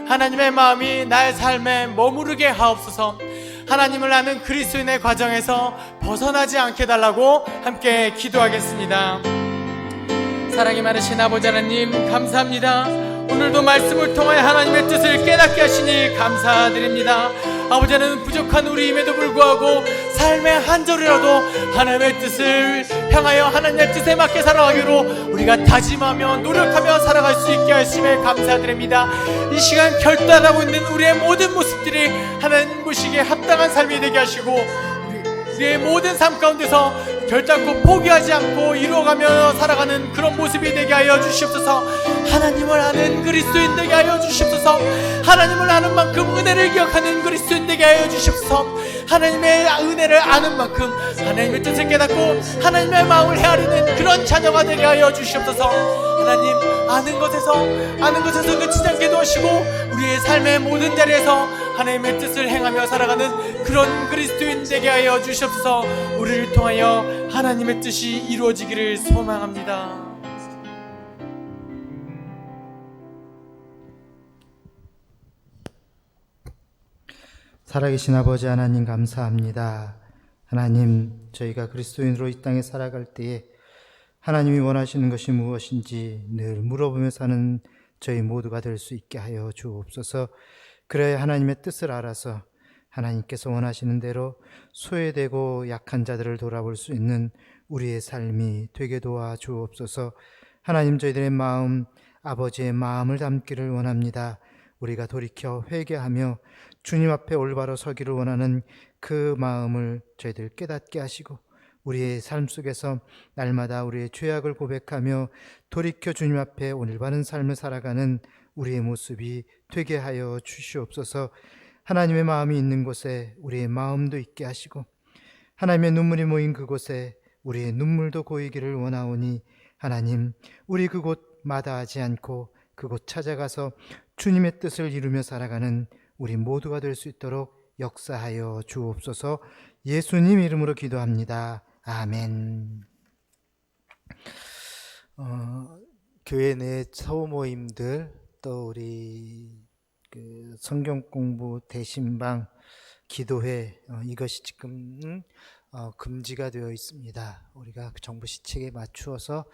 하나님의 마음이 나의 삶에 머무르게 하옵소서. 하나님을 아는 그리스도인의 과정에서 벗어나지 않게 달라고 함께 기도하겠습니다. 사랑이 많으신 아버지 하나님, 감사합니다. 오늘도 말씀을 통하여 하나님의 뜻을 깨닫게 하시니 감사드립니다. 아버지는 부족한 우리임에도 불구하고 삶의 한 절이라도 하나님의 뜻을 향하여 하나님의 뜻에 맞게 살아가기로 우리가 다짐하며 노력하며 살아갈 수 있게 하심에 감사드립니다. 이 시간 결단하고 있는 우리의 모든 모습들이 하나님 보시기에 합당한 삶이 되게 하시고 우리의 모든 삶 가운데서 결단코 포기하지 않고 이루어가며 살아가는 그런 모습이 되게 하여 주시옵소서. 하나님을 아는 그리스도인 되게 하여 주시옵소서. 하나님을 아는 만큼 은혜를 기억하는 그리스도인 되게 하여 주시옵소서. 하나님의 은혜를 아는 만큼 하나님의 뜻을 깨닫고 하나님의 마음을 헤아리는 그런 자녀가 되게 하여 주시옵소서. 하나님, 아는 것에서 그치지 않게 도와주시고 우리의 삶의 모든 자리에서 하나님의 뜻을 행하며 살아가는 그런 그리스도인 되게 하여 주시옵소서. 우리를 통하여 하나님의 뜻이 이루어지기를 소망합니다. 살아계신 아버지 하나님, 감사합니다. 하나님, 저희가 그리스도인으로 이 땅에 살아갈 때에 하나님이 원하시는 것이 무엇인지 늘 물어보며 사는 저희 모두가 될 수 있게 하여 주옵소서. 그래야 하나님의 뜻을 알아서 하나님께서 원하시는 대로 소외되고 약한 자들을 돌아볼 수 있는 우리의 삶이 되게 도와 주옵소서. 하나님, 저희들의 마음, 아버지의 마음을 담기를 원합니다. 우리가 돌이켜 회개하며 주님 앞에 올바로 서기를 원하는 그 마음을 저희들 깨닫게 하시고 우리의 삶 속에서 날마다 우리의 죄악을 고백하며 돌이켜 주님 앞에 오늘 바른 삶을 살아가는 우리의 모습이 되게 하여 주시옵소서. 하나님의 마음이 있는 곳에 우리의 마음도 있게 하시고 하나님의 눈물이 모인 그곳에 우리의 눈물도 고이기를 원하오니 하나님, 우리 그곳 마다하지 않고 그곳 찾아가서 주님의 뜻을 이루며 살아가는 우리 모두가 될 수 있도록 역사하여 주옵소서. 예수님 이름으로 기도합니다. 아멘. 교회 내 소모임들, 또 우리 성경 공부 대신방, 기도회, 이것이 지금 금지가 되어 있습니다. 우리가 정부 시책에 맞추어서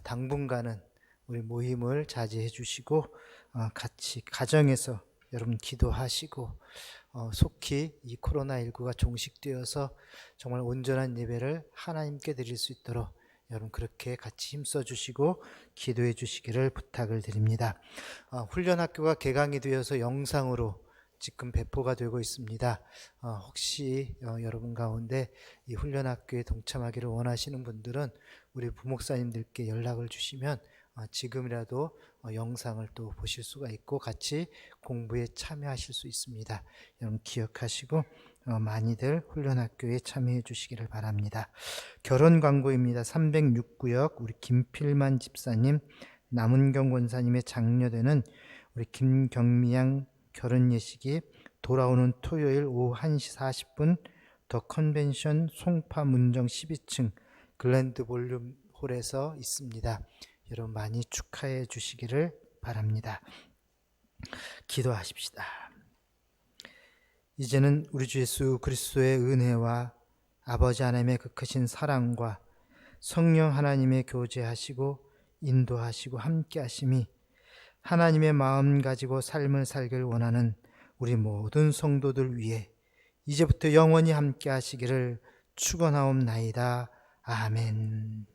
당분간은 우리 모임을 자제해 주시고 같이 가정에서 여러분 기도하시고 속히 이 코로나19가 종식되어서 정말 온전한 예배를 하나님께 드릴 수 있도록 여러분 그렇게 같이 힘써 주시고 기도해 주시기를 부탁을 드립니다. 훈련학교가 개강이 되어서 영상으로 지금 배포가 되고 있습니다. 혹시 여러분 가운데 이 훈련학교에 동참하기를 원하시는 분들은 우리 부목사님들께 연락을 주시면 지금이라도 영상을 또 보실 수가 있고 같이 공부에 참여하실 수 있습니다. 여러분 기억하시고 많이들 훈련학교에 참여해 주시기를 바랍니다. 결혼 광고입니다. 306구역 우리 김필만 집사님, 남은경 권사님의 장녀되는 우리 김경미양 결혼 예식이 돌아오는 토요일 오후 1시 40분 더 컨벤션 송파 문정 12층 글랜드 볼륨 홀에서 있습니다. 여러분 많이 축하해 주시기를 바랍니다. 기도하십시다. 이제는 우리 주 예수 그리스도의 은혜와 아버지 하나님의 그 크신 사랑과 성령 하나님의 교제하시고 인도하시고 함께 하심이 하나님의 마음 가지고 삶을 살길 원하는 우리 모든 성도들 위해 이제부터 영원히 함께 하시기를 축원하옵나이다. 아멘.